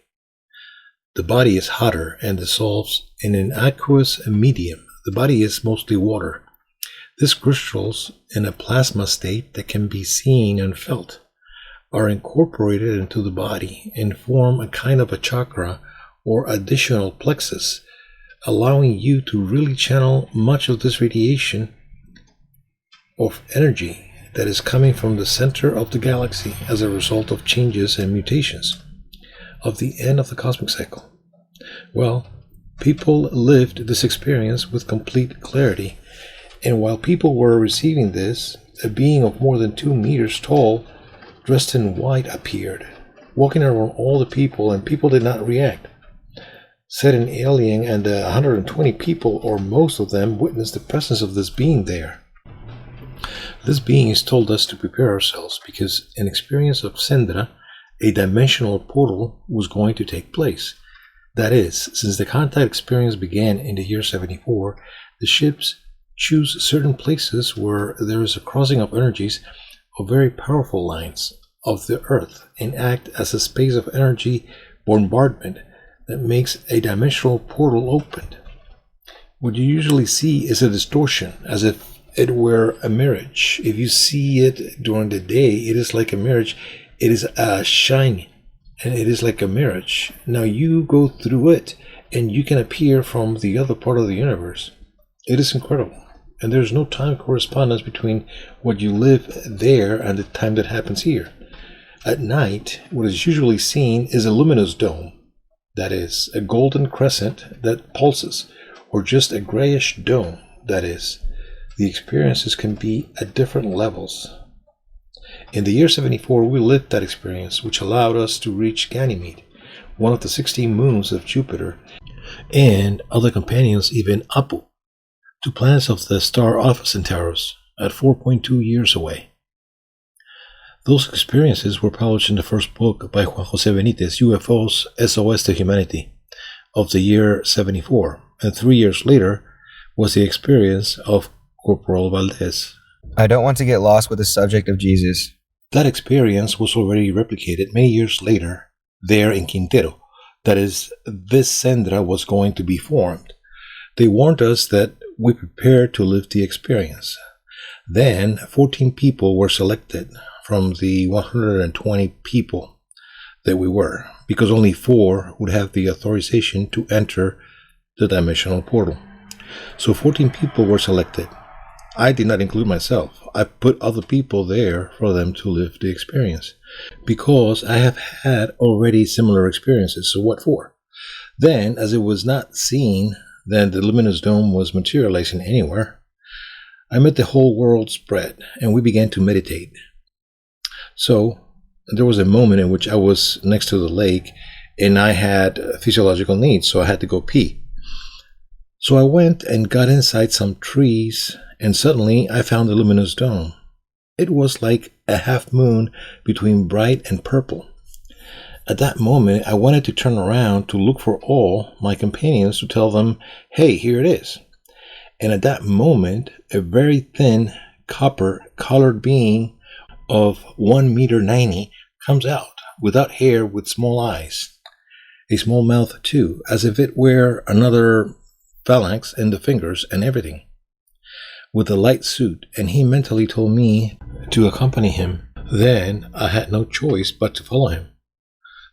The body is hotter and dissolves in an aqueous medium. The body is mostly water. These crystals, in a plasma state that can be seen and felt, are incorporated into the body and form a kind of a chakra or additional plexus, allowing you to really channel much of this radiation of energy that is coming from the center of the galaxy as a result of changes and mutations of the end of the cosmic cycle. Well, people lived this experience with complete clarity, and while people were receiving this, a being of more than 2 meters tall, dressed in white, appeared, walking around all the people, and people did not react. Said an alien, and 120 people, or most of them, witnessed the presence of this being there. This being has told us to prepare ourselves because an experience of Sendra, a dimensional portal, was going to take place. That is, since the contact experience began in the year 74, the ships choose certain places where there is a crossing of energies of very powerful lines of the Earth and act as a space of energy bombardment that makes a dimensional portal open. What you usually see is a distortion, as if it were a mirage. If you see it during the day, it is like a mirage. It is a shine, and it is like a mirage. Now you go through it, and you can appear from the other part of the universe. It is incredible. And there's no time correspondence between what you live there and the time that happens here. At night, what is usually seen is a luminous dome. That is, a golden crescent that pulses, or just a grayish dome. That is, the experiences can be at different levels. In the year 74, we lived that experience, which allowed us to reach Ganymede, one of the 16 moons of Jupiter, and other companions, even Apu, to planets of the star Alpha Centaurus, at 4.2 years away. Those experiences were published in the first book by Juan José Benítez, UFOs SOS to Humanity, of the year 74, and 3 years later was the experience of Corporal Valdez. I don't want to get lost with the subject of Jesus. That experience was already replicated many years later there in Quintero. That is, this Sendra was going to be formed. They warned us that we prepared to live the experience. Then 14 people were selected from the 120 people that we were, because only 4 would have the authorization to enter the dimensional portal. So 14 people were selected. I did not include myself. I put other people there for them to live the experience, because I have had already similar experiences. So what for? Then, as it was not seen that the luminous dome was materializing anywhere, I made the whole world spread, and we began to meditate. So there was a moment in which I was next to the lake, and I had physiological needs, so I had to go pee. So I went and got inside some trees, and suddenly I found the luminous dome. It was like a half moon between bright and purple. At that moment, I wanted to turn around to look for all my companions to tell them, hey, here it is. And at that moment, a very thin, copper-colored being of 1 meter 90 comes out, without hair, with small eyes, a small mouth too, as if it were another phalanx in the fingers and everything, with a light suit, and he mentally told me to accompany him. Then I had no choice but to follow him.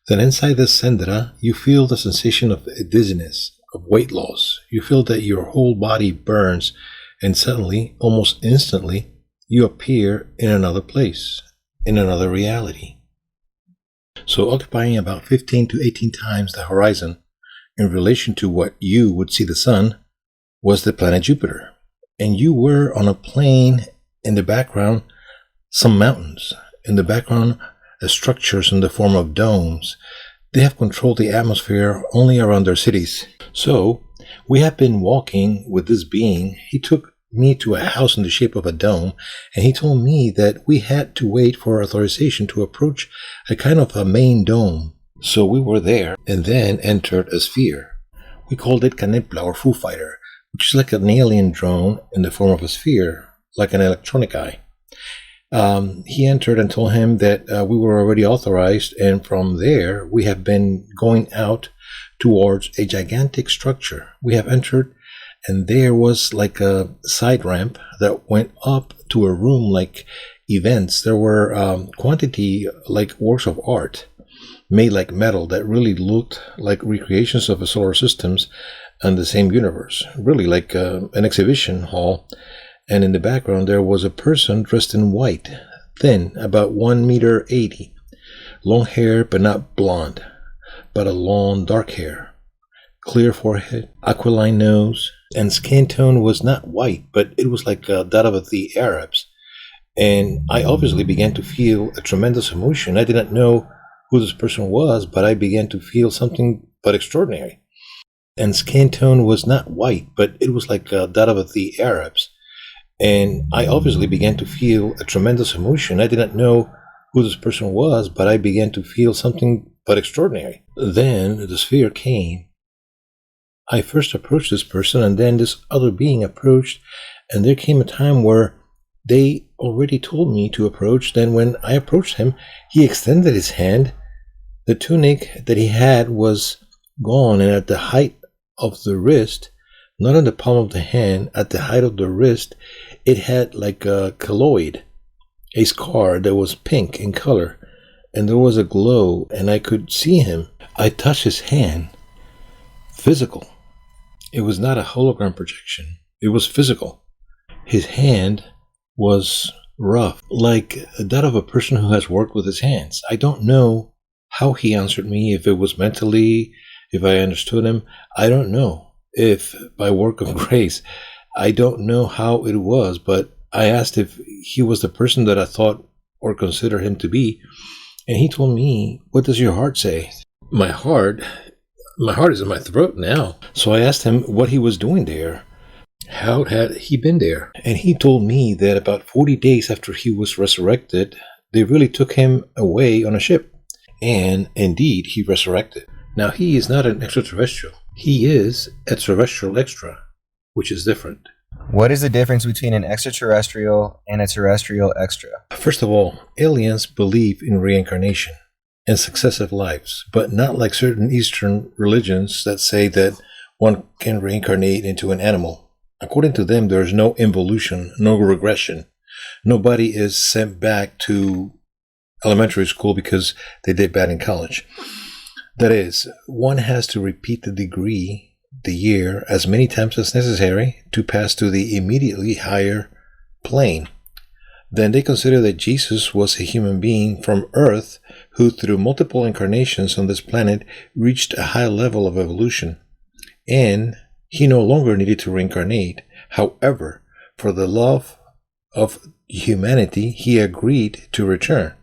Then inside this Sendra, you feel the sensation of dizziness, of weight loss. You feel that your whole body burns, and suddenly, almost instantly, you appear in another place, in another reality. So occupying about 15 to 18 times the horizon in relation to what you would see the sun was the planet Jupiter. And you were on a plain, in the background, some mountains. In the background, structures in the form of domes. They have controlled the atmosphere only around their cities. So, we have been walking with this being. He took me to a house in the shape of a dome, and he told me that we had to wait for authorization to approach a kind of a main dome. So we were there, and then entered a sphere. We called it Canepla, or Foo Fighter, which is like an alien drone in the form of a sphere, like an electronic eye. He entered and told him that we were already authorized, and from there we have been going out towards a gigantic structure. We have entered, and there was like a side ramp that went up to a room like events. There were quantity like works of art made like metal that really looked like recreations of the solar systems and the same universe, really like an exhibition hall. and in the background there was a person dressed in white, thin, about 1 meter 80, long hair but not blonde, but a long dark hair, clear forehead, aquiline nose, and skin tone was not white, but it was like that of the Arabs. And I obviously began to feel a tremendous emotion. I did not know who this person was, but I began to feel something but extraordinary. And skin tone was not white, but it was like that of the Arabs. And I obviously began to feel a tremendous emotion. I did not know who this person was, but I began to feel something but extraordinary. Then the sphere came. I first approached this person, and then this other being approached, and there came a time where they already told me to approach. Then when I approached him, he extended his hand. The tunic that he had was gone, and at the height of the wrist, not on the palm of the hand, at the height of the wrist, it had like a keloid, a scar that was pink in color, and there was a glow, and I could see him. I touched his hand. Physical. It was not a hologram projection. It was physical. His hand was rough, like that of a person who has worked with his hands. I don't know how he answered me, if it was mentally, if I understood him. I don't know if by work of grace. I don't know how it was, but I asked if he was the person that I thought or consider him to be, and he told me, "What does your heart say?" My heart is in my throat now. So I asked him what he was doing there. How had he been there? And he told me that about 40 days after he was resurrected, they really took him away on a ship. And indeed, he resurrected. Now, he is not an extraterrestrial. He is a terrestrial extra, which is different. What is the difference between an extraterrestrial and a terrestrial extra? First of all, aliens believe in reincarnation and successive lives, but not like certain Eastern religions that say that one can reincarnate into an animal. According to them, there is no involution, no regression. Nobody is sent back to elementary school because they did bad in college. That is, one has to repeat the degree, the year, as many times as necessary to pass to the immediately higher plane. Then they consider that Jesus was a human being from Earth who, through multiple incarnations on this planet, reached a high level of evolution. And he no longer needed to reincarnate. However, for the love of humanity, he agreed to return.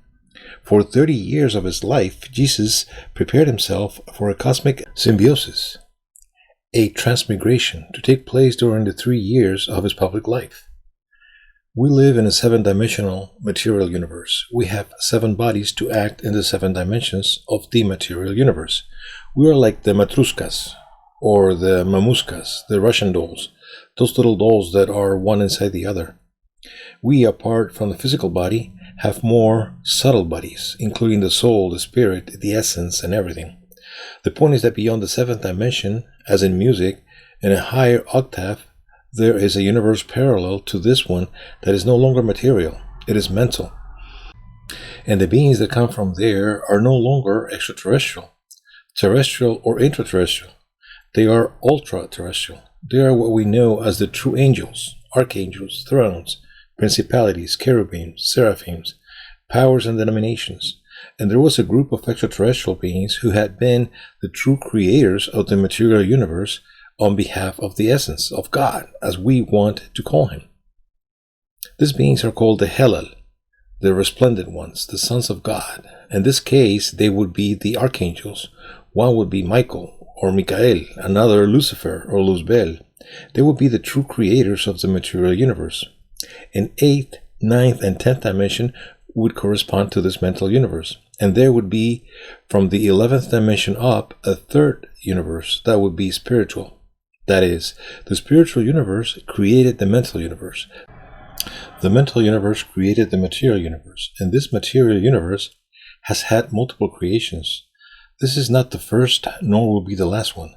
For 30 years of his life, Jesus prepared himself for a cosmic symbiosis, a transmigration to take place during the 3 years of his public life. We live in a 7-dimensional material universe. We have 7 bodies to act in the 7 dimensions of the material universe. We are like the matruskas, or the mamuskas, the Russian dolls, those little dolls that are one inside the other. We, apart from the physical body, have more subtle bodies, including the soul, the spirit, the essence, and everything. The point is that beyond the 7th dimension, as in music, in a higher octave, there is a universe parallel to this one that is no longer material, it is mental. And the beings that come from there are no longer extraterrestrial, terrestrial, or intraterrestrial. They are ultra-terrestrial. They are what we know as the true angels, archangels, thrones, principalities, cherubims, seraphims, powers and denominations. And there was a group of extraterrestrial beings who had been the true creators of the material universe on behalf of the essence of God, as we want to call him. These beings are called the Helal, the resplendent ones, the sons of God. In this case, they would be the archangels. One would be Michael, or Michael, another Lucifer, or Luzbel. They would be the true creators of the material universe. An 8th, 9th, and 10th dimension would correspond to this mental universe. And there would be, from the 11th dimension up, a 3rd universe that would be spiritual. That is, the spiritual universe created the mental universe. The mental universe created the material universe. And this material universe has had multiple creations. This is not the first, nor will be the last one.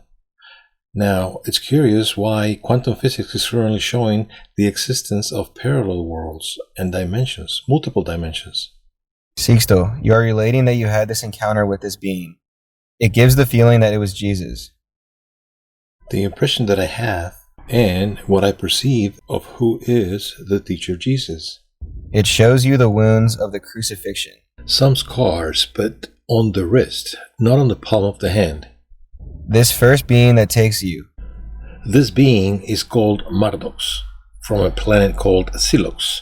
Now, it's curious why quantum physics is currently showing the existence of parallel worlds and dimensions, multiple dimensions. Sixto, you are relating that you had this encounter with this being. It gives the feeling that it was Jesus. The impression that I have and what I perceive of who is the teacher Jesus. It shows you the wounds of the crucifixion. Some scars, but on the wrist, not on the palm of the hand. This first being that takes you. This being is called Mardos, from a planet called Silox.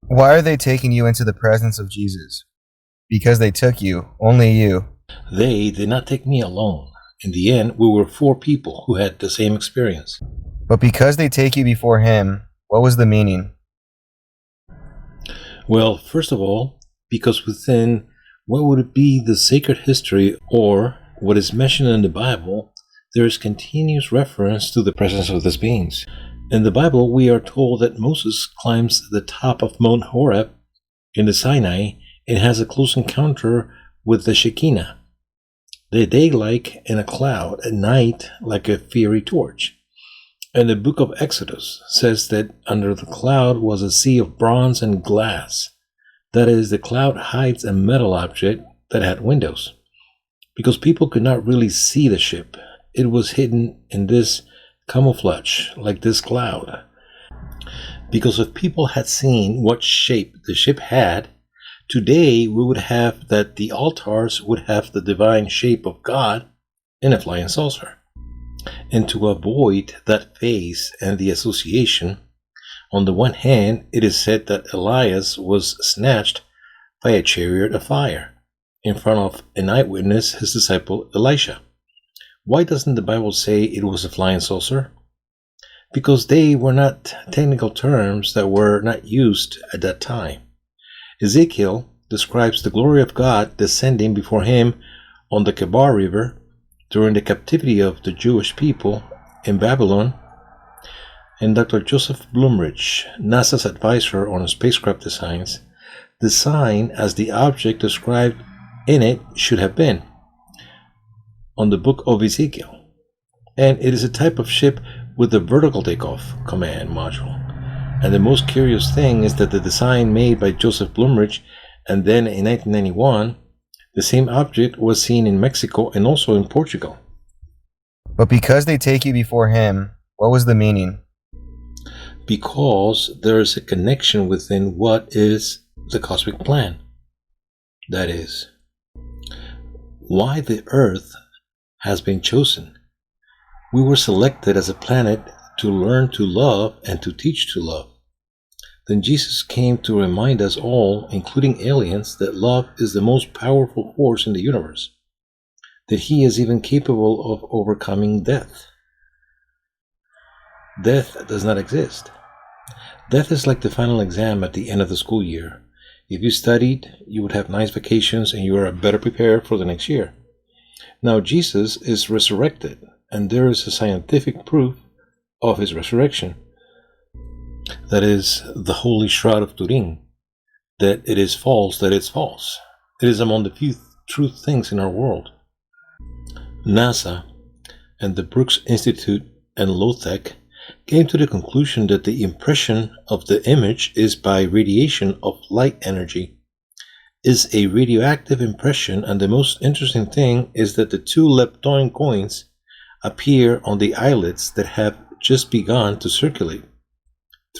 Why are they taking you into the presence of Jesus? Because they took you, only you. They did not take me alone. In the end, we were 4 people who had the same experience. But because they take you before him, what was the meaning? Well, first of all, because within what would be the sacred history or what is mentioned in the Bible, there is continuous reference to the presence of these beings. In the Bible, we are told that Moses climbs the top of Mount Horeb in the Sinai and has a close encounter with the Shekinah. The day like in a cloud, at night like a fiery torch. And the book of Exodus says that under the cloud was a sea of bronze and glass. That is, the cloud hides a metal object that had windows. Because people could not really see the ship, it was hidden in this camouflage, like this cloud. Because if people had seen what shape the ship had, today we would have that the altars would have the divine shape of God in a flying saucer. And to avoid that phase and the association, on the one hand, it is said that Elias was snatched by a chariot of fire in front of an eyewitness, his disciple Elisha. Why doesn't the Bible say it was a flying saucer? Because they were not technical terms that were not used at that time. Ezekiel describes the glory of God descending before him on the Kebar River during the captivity of the Jewish people in Babylon, and Dr. Joseph Blumrich, NASA's advisor on spacecraft designs, designed as the object described in it should have been on the book of Ezekiel. And it is a type of ship with a vertical takeoff command module. And the most curious thing is that the design made by Joseph Blumrich, and then in 1991, the same object was seen in Mexico and also in Portugal. But because they take you before him, what was the meaning? Because there is a connection within what is the cosmic plan. That is, why the Earth has been chosen. We were selected as a planet to learn to love and to teach to love. Then Jesus came to remind us all, including aliens, that love is the most powerful force in the universe, that he is even capable of overcoming death. Death does not exist. Death is like the final exam at the end of the school year. If you studied, you would have nice vacations and you are better prepared for the next year. Now Jesus is resurrected, and there is a scientific proof of his resurrection. That is the Holy Shroud of Turin, that it is false, that it's false. It is among the few true things in our world. NASA and the Brooks Institute and Lotec came to the conclusion that the impression of the image is by radiation of light energy, is a radioactive impression, and the most interesting thing is that the 2 lepton coins appear on the eyelets that have just begun to circulate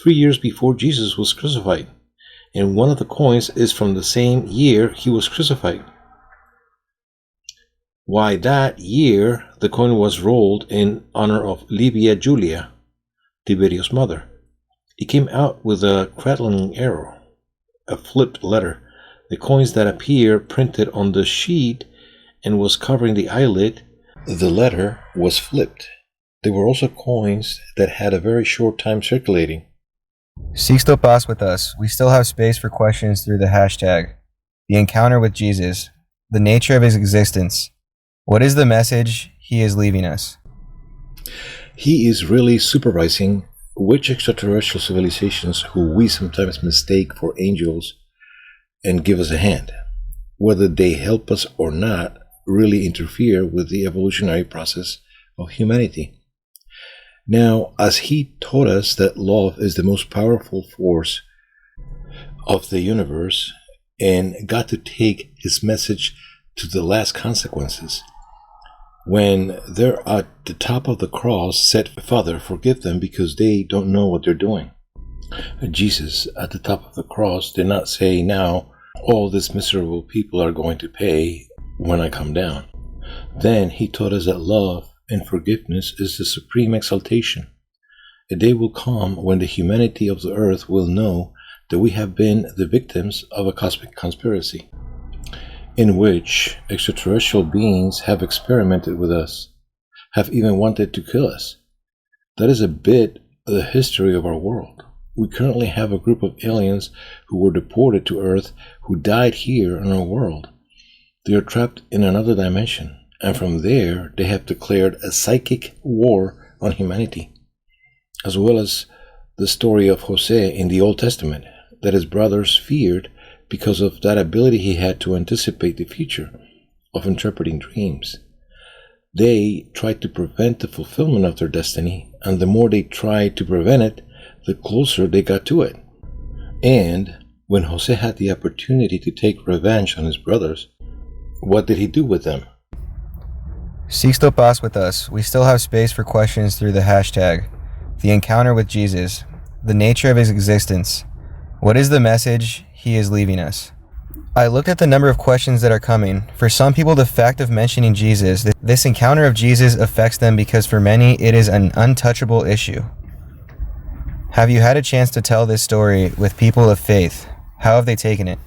3 years before Jesus was crucified, and one of the coins is from the same year he was crucified. Why, that year the coin was rolled in honor of Livia Julia, Tiberius' mother. It came out with a crackling arrow, a flipped letter. The coins that appear printed on the sheet and was covering the eyelid, the letter was flipped. There were also coins that had a very short time circulating. Sixto Paz with us. We still have space for questions through the hashtag. The encounter with Jesus. The nature of his existence. What is the message he is leaving us? He is really supervising which extraterrestrial civilizations who we sometimes mistake for angels and give us a hand. Whether they help us or not really interfere with the evolutionary process of humanity. Now, as he taught us that love is the most powerful force of the universe and got to take his message to the last consequences, when they're at the top of the cross said, Father, forgive them because they don't know what they're doing. Jesus, at the top of the cross, did not say, now all these miserable people are going to pay when I come down. Then he taught us that love and forgiveness is the supreme exaltation. A day will come when the humanity of the earth will know that we have been the victims of a cosmic conspiracy, in which extraterrestrial beings have experimented with us, have even wanted to kill us. That is a bit of the history of our world. We currently have a group of aliens who were deported to Earth who died here in our world. They are trapped in another dimension, and from there they have declared a psychic war on humanity, as well as the story of Jose in the Old Testament, that his brothers feared because of that ability he had to anticipate the future, of interpreting dreams. They tried to prevent the fulfillment of their destiny, and the more they tried to prevent it, the closer they got to it. And when Jose had the opportunity to take revenge on his brothers, what did he do with them? Sixto Paz with us. We still have space for questions through the hashtag. The encounter with Jesus. The nature of his existence. What is the message he is leaving us? I looked at the number of questions that are coming. For some people, the fact of mentioning Jesus, this encounter of Jesus affects them because for many, it is an untouchable issue. Have you had a chance to tell this story with people of faith? How have they taken it?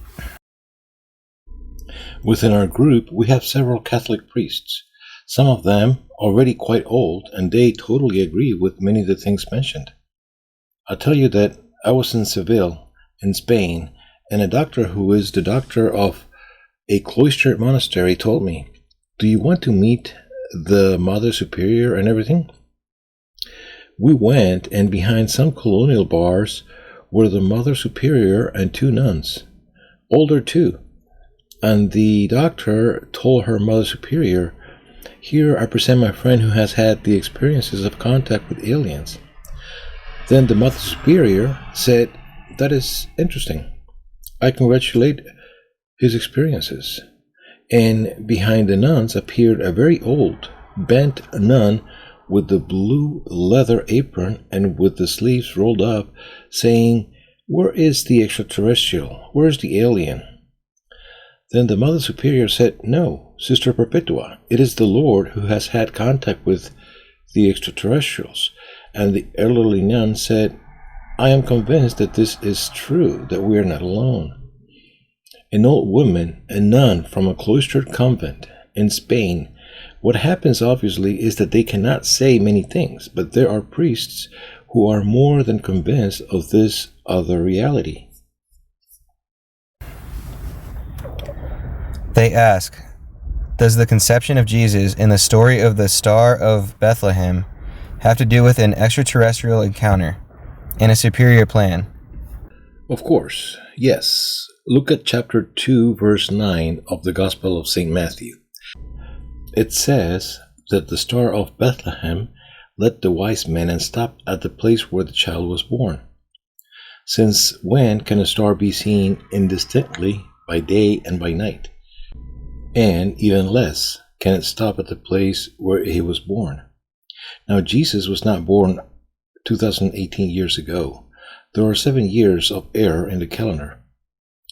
Within our group, we have several Catholic priests. Some of them already quite old, and they totally agree with many of the things mentioned. I'll tell you that I was in Seville, in Spain, and a doctor who is the doctor of a cloistered monastery told me, do you want to meet the Mother Superior and everything? We went, and behind some colonial bars were the Mother Superior and two nuns, older too. And the doctor told her Mother Superior, here I present my friend who has had the experiences of contact with aliens. Then the Mother Superior said, that is interesting. I congratulate his experiences. And behind the nuns appeared a very old, bent nun with the blue leather apron and with the sleeves rolled up, saying, where is the extraterrestrial? Where is the alien? Then the Mother Superior said, no, Sister Perpetua, it is the Lord who has had contact with the extraterrestrials. And the elderly nun said, I am convinced that this is true, that we are not alone. An old woman, a nun from a cloistered convent in Spain. What happens obviously is that they cannot say many things, but there are priests who are more than convinced of this other reality. They ask, does the conception of Jesus in the story of the Star of Bethlehem have to do with an extraterrestrial encounter and a superior plan? Of course, yes. Look at chapter 2, verse 9 of the Gospel of St. Matthew. It says that the Star of Bethlehem led the wise men and stopped at the place where the child was born. Since when can a star be seen indistinctly by day and by night? And even less can it stop at the place where he was born. Now, Jesus was not born 2018 years ago. There are 7 years of error in the calendar.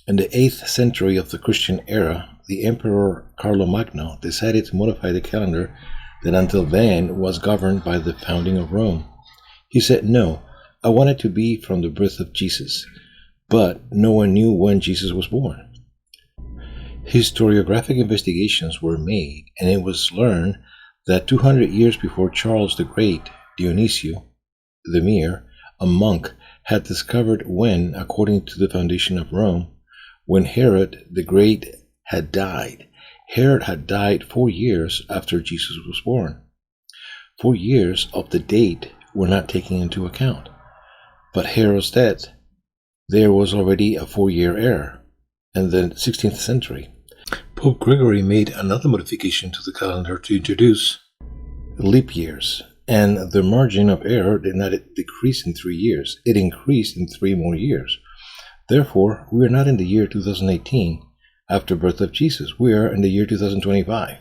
In the 8th century of the Christian era, the Emperor Carlomagno decided to modify the calendar that until then was governed by the founding of Rome. He said, no, I want it to be from the birth of Jesus, but no one knew when Jesus was born. Historiographic investigations were made, and it was learned that 200 years before Charles the Great, Dionisio the Mere, a monk, had discovered when, according to the foundation of Rome, when Herod the Great had died. Herod had died 4 years after Jesus was born. 4 years of the date were not taken into account. But Herod's death, there was already a 4-year error in the 16th century. Pope Gregory made another modification to the calendar to introduce leap years, and the margin of error did not decrease in 3 years. It increased in 3 more years. Therefore, we are not in the year 2018 after birth of Jesus. We are in the year 2025.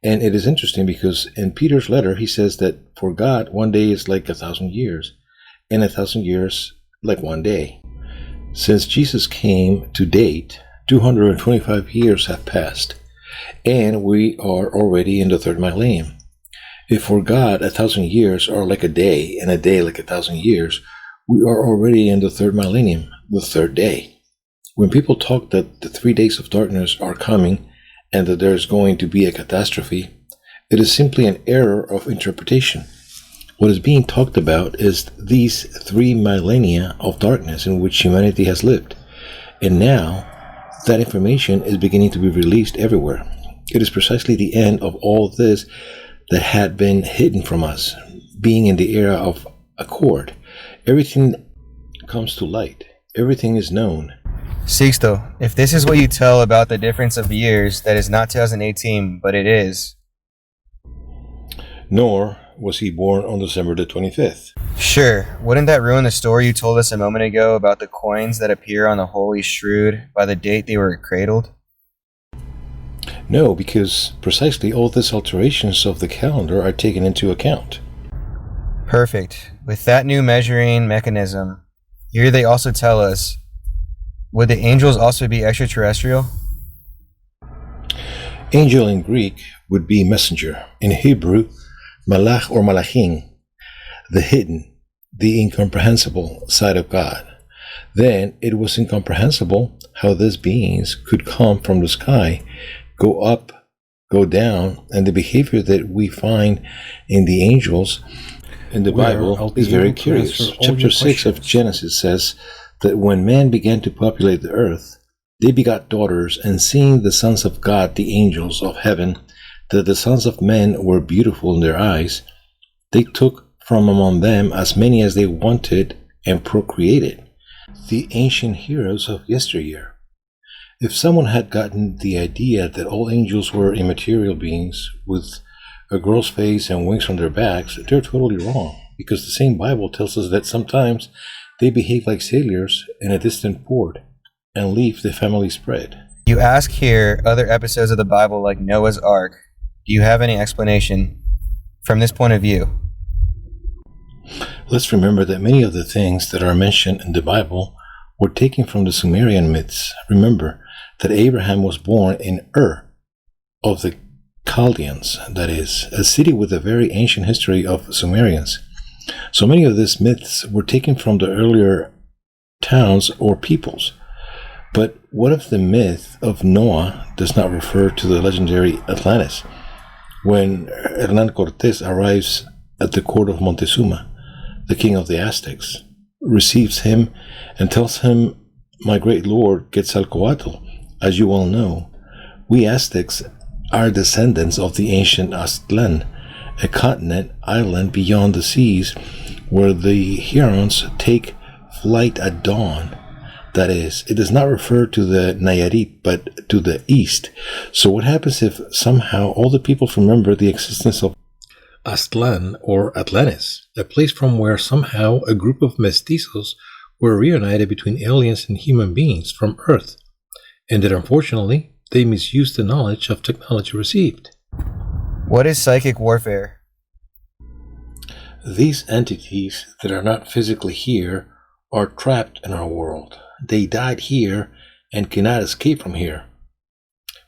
And it is interesting because in Peter's letter, he says that for God, one day is like 1,000 years, and 1,000 years like one day. Since Jesus came to date, 225 years have passed, and we are already in the third millennium. If for God 1,000 years are like a day, and a day like 1,000 years, we are already in the third millennium, the third day. When people talk that the 3 days of darkness are coming, and that there is going to be a catastrophe, it is simply an error of interpretation. What is being talked about is these 3 millennia of darkness in which humanity has lived. And now, that information is beginning to be released everywhere. It is precisely the end of all this that had been hidden from us, being in the era of accord. Everything comes to light. Everything is known. Sixto, if this is what you tell about the difference of years, that is not 2018, but it is. Nor was he born on December the 25th. Sure, wouldn't that ruin the story you told us a moment ago about the coins that appear on the Holy Shroud by the date they were cradled? No, because precisely all these alterations of the calendar are taken into account. Perfect. With that new measuring mechanism, here they also tell us, would the angels also be extraterrestrial? Angel in Greek would be messenger. In Hebrew, malach or malachim, the hidden, the incomprehensible side of God. Then it was incomprehensible how these beings could come from the sky, go up, go down, and the behavior that we find in the angels in the Bible is very curious. Chapter 6 of Genesis says that when man began to populate the earth, they begot daughters, and seeing the sons of God, the angels of heaven, that the sons of men were beautiful in their eyes, they took from among them as many as they wanted and procreated. The ancient heroes of yesteryear. If someone had gotten the idea that all angels were immaterial beings with a girl's face and wings on their backs, they're totally wrong, because the same Bible tells us that sometimes they behave like sailors in a distant port and leave the family spread. You ask here other episodes of the Bible like Noah's Ark. Do you have any explanation from this point of view? Let's remember that many of the things that are mentioned in the Bible were taken from the Sumerian myths. Remember that Abraham was born in Ur of the Chaldeans, that is, a city with a very ancient history of Sumerians. So many of these myths were taken from the earlier towns or peoples. But what if the myth of Noah does not refer to the legendary Atlantis? When Hernan Cortes arrives at the court of Montezuma, the king of the Aztecs, receives him and tells him, "My great lord Quetzalcoatl, as you well know, we Aztecs are descendants of the ancient Aztlan, a continent island beyond the seas where the Hurons take flight at dawn." That is, it does not refer to the Nayarit, but to the east. So what happens if somehow all the peoples remember the existence of Aztlan or Atlantis, a place from where somehow a group of mestizos were reunited between aliens and human beings from Earth, and that unfortunately they misused the knowledge of technology received? What is psychic warfare? These entities that are not physically here are trapped in our world. They died here and cannot escape from here.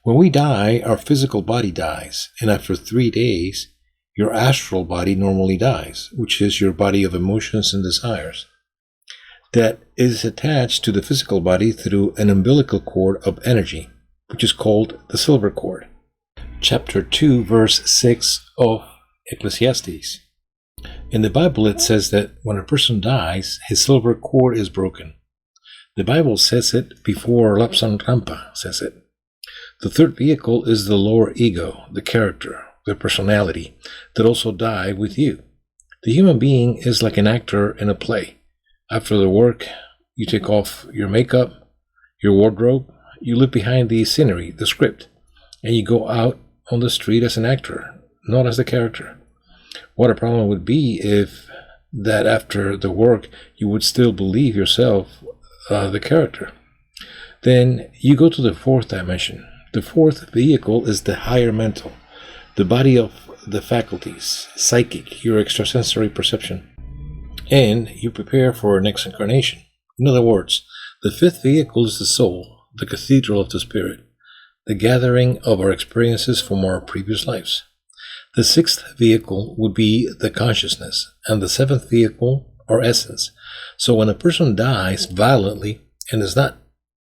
When we die, our physical body dies, and after 3 days, your astral body normally dies, which is your body of emotions and desires. That is attached to the physical body through an umbilical cord of energy, which is called the silver cord. Chapter 2, verse 6 of Ecclesiastes. In the Bible, it says that when a person dies, his silver cord is broken. The Bible says it before Lapsan Rampa says it. The third vehicle is the lower ego, the character, the personality, that also die with you. The human being is like an actor in a play. After the work, you take off your makeup, your wardrobe, you look behind the scenery, the script, and you go out on the street as an actor, not as the character. What a problem would be if that after the work you would still believe yourself the character. Then you go to the fourth dimension. The fourth vehicle is the higher mental. the body of the faculties, psychic, your extrasensory perception, and you prepare for next incarnation. In other words, the fifth vehicle is the soul, the cathedral of the spirit, the gathering of our experiences from our previous lives. The sixth vehicle would be the consciousness, and the seventh vehicle, our essence. So when a person dies violently and does not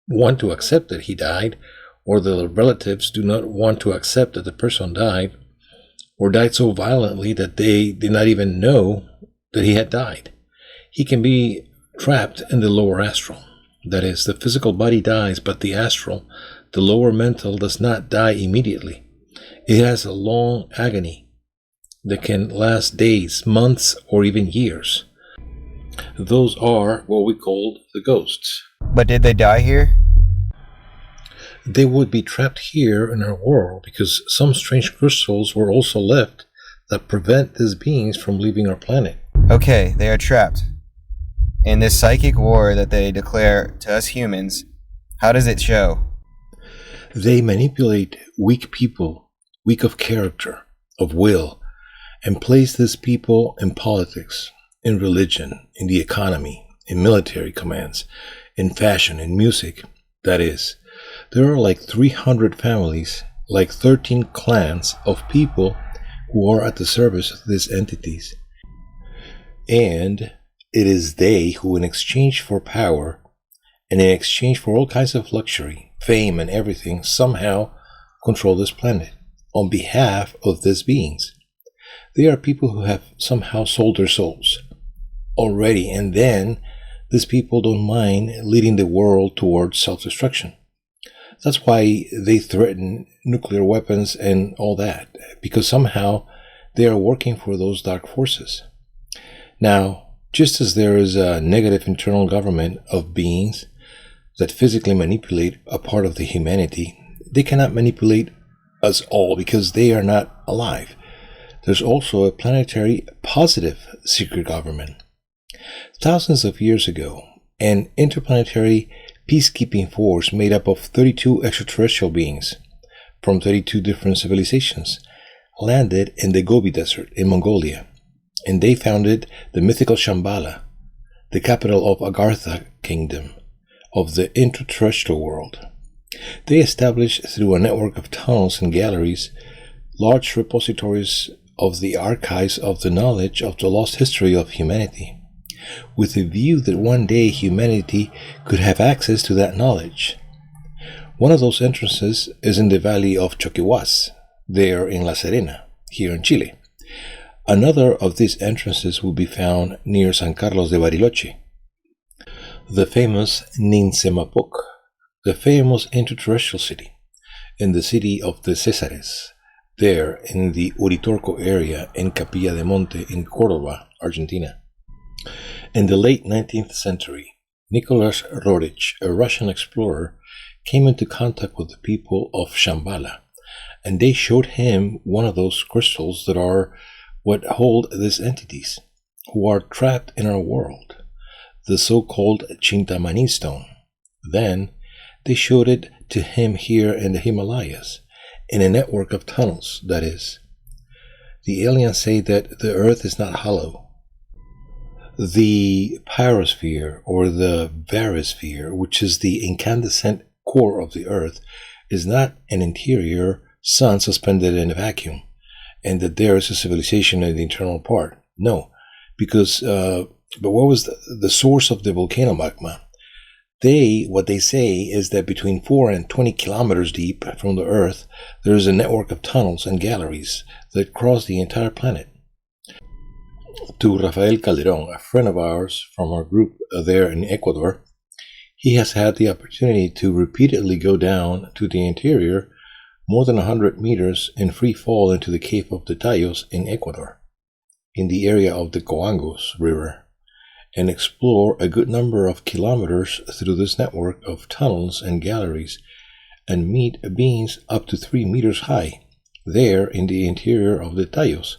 want to accept that he died, or the relatives do not want to accept that the person died, or died so violently that they did not even know that he had died, he can be trapped in the lower astral. That is, the physical body dies, but the astral, the lower mental, does not die immediately. It has a long agony that can last days, months, or even years. Those are what we call the ghosts. But did they die here? They would be trapped here in our world because some strange crystals were also left that prevent these beings from leaving our planet. Okay, they are trapped. In this psychic war that they declare to us humans, how does it show? They manipulate weak people, weak of character, of will, and place these people in politics, in religion, in the economy, in military commands, in fashion, in music. That is, there are like 300 families, like 13 clans of people who are at the service of these entities. And it is they who, in exchange for power, and in exchange for all kinds of luxury, fame, and everything, somehow control this planet on behalf of these beings. They are people who have somehow sold their souls already, and then these people don't mind leading the world towards self-destruction. That's why they threaten nuclear weapons and all that, because somehow they are working for those dark forces. Now, just as there is a negative internal government of beings that physically manipulate a part of the humanity, they cannot manipulate us all because they are not alive. There's also a planetary positive secret government. Thousands of years ago, an interplanetary peacekeeping force made up of 32 extraterrestrial beings from 32 different civilizations landed in the Gobi Desert in Mongolia, and they founded the mythical Shambhala, the capital of Agartha Kingdom of the interterrestrial world. They established, through a network of tunnels and galleries, large repositories of the archives of the knowledge of the lost history of humanity, with a view that one day humanity could have access to that knowledge. One of those entrances is in the valley of Choquihuas, there in La Serena, here in Chile. Another of these entrances will be found near San Carlos de Bariloche. The famous Nintzemapoc, the famous interterrestrial city, in the city of the Césares, there in the Uritorco area in Capilla de Monte in Córdoba, Argentina. In the late 19th century, Nicholas Roerich, a Russian explorer, came into contact with the people of Shambhala, and they showed him one of those crystals that are what hold these entities, who are trapped in our world, the so-called Chintamani stone. Then they showed it to him here in the Himalayas, in a network of tunnels, that is. The aliens say that the earth is not hollow. The pyrosphere, or the variosphere, which is the incandescent core of the earth, is not an interior sun suspended in a vacuum, and that there is a civilization in the internal part. No, because, but what was the source of the volcano magma? What they say is that between 4 and 20 kilometers deep from the earth, there is a network of tunnels and galleries that cross the entire planet. To Rafael Calderon, a friend of ours from our group there in Ecuador, he has had the opportunity to repeatedly go down to the interior more than 100 meters in free fall into the Cave of the Tallos in Ecuador, in the area of the Coangos River, and explore a good number of kilometers through this network of tunnels and galleries, and meet beings up to 3 meters high, there in the interior of the Tallos.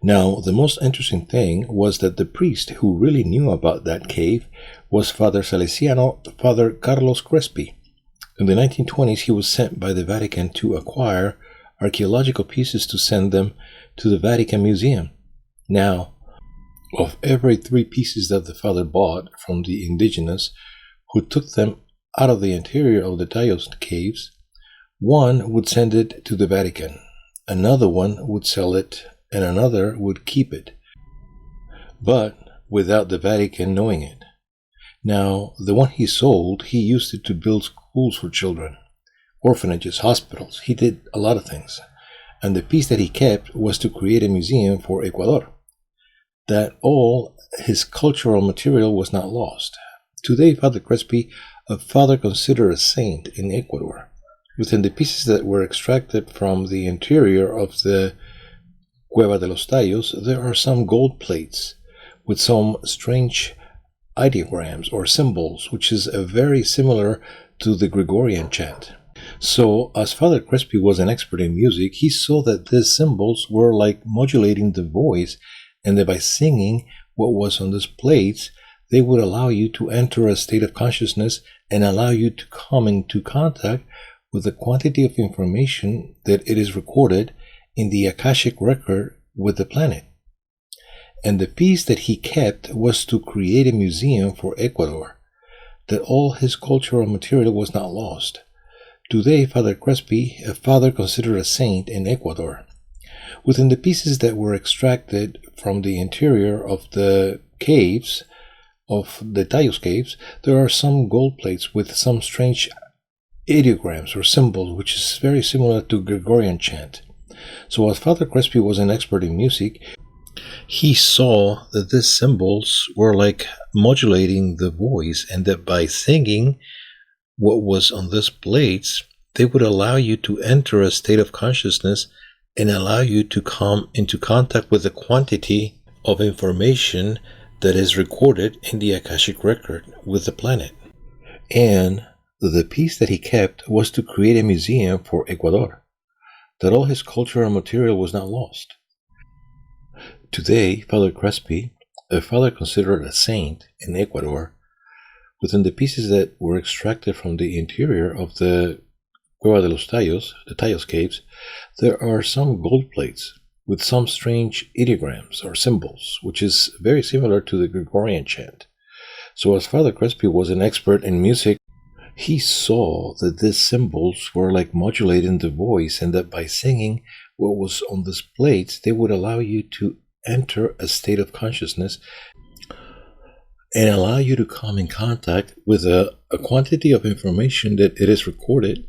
Now, the most interesting thing was that the priest who really knew about that cave was Father Salesiano, Father Carlos Crespi. In the 1920s, he was sent by the Vatican to acquire archaeological pieces to send them to the Vatican Museum. Now, of every 3 pieces that the father bought from the indigenous who took them out of the interior of the Taos caves, 1 would send it to the Vatican, another one would sell it, and another would keep it, but without the Vatican knowing it. Now, the one he sold, he used it to build schools for children, orphanages, hospitals. He did a lot of things. And the piece that he kept was to create a museum for Ecuador. That all his cultural material was not lost. Today, Father Crespi, a father considered a saint in Ecuador. Within the pieces that were extracted from the interior of the Cueva de los Tallos, there are some gold plates with some strange ideograms or symbols, which is very similar to the Gregorian chant. So, as Father Crespi was an expert in music, he saw that these symbols were like modulating the voice, and that by singing what was on these plates, they would allow you to enter a state of consciousness and allow you to come into contact with the quantity of information that it is recorded in the Akashic record with the planet. And the piece that he kept was to create a museum for Ecuador, that all his cultural material was not lost. Today, Father Crespi, a father considered a saint in Ecuador. Within the pieces that were extracted from the interior of the caves, of the Taos caves, there are some gold plates with some strange ideograms or symbols, which is very similar to Gregorian chant. So as Father Crespi was an expert in music, he saw that these symbols were like modulating the voice, and that by singing what was on these plates, they would allow you to enter a state of consciousness and allow you to come into contact with the quantity of information that is recorded in the Akashic record with the planet. And the piece that he kept was to create a museum for Ecuador, that all his cultural material was not lost. Today, Father Crespi, a father considered a saint in Ecuador, within the pieces that were extracted from the interior of the Cueva de los Tallos, the Tallos caves, there are some gold plates with some strange ideograms or symbols, which is very similar to the Gregorian chant. So as Father Crespi was an expert in music, he saw that these symbols were like modulating the voice, and that by singing what was on these plates, they would allow you to enter a state of consciousness and allow you to come in contact with a quantity of information that it is recorded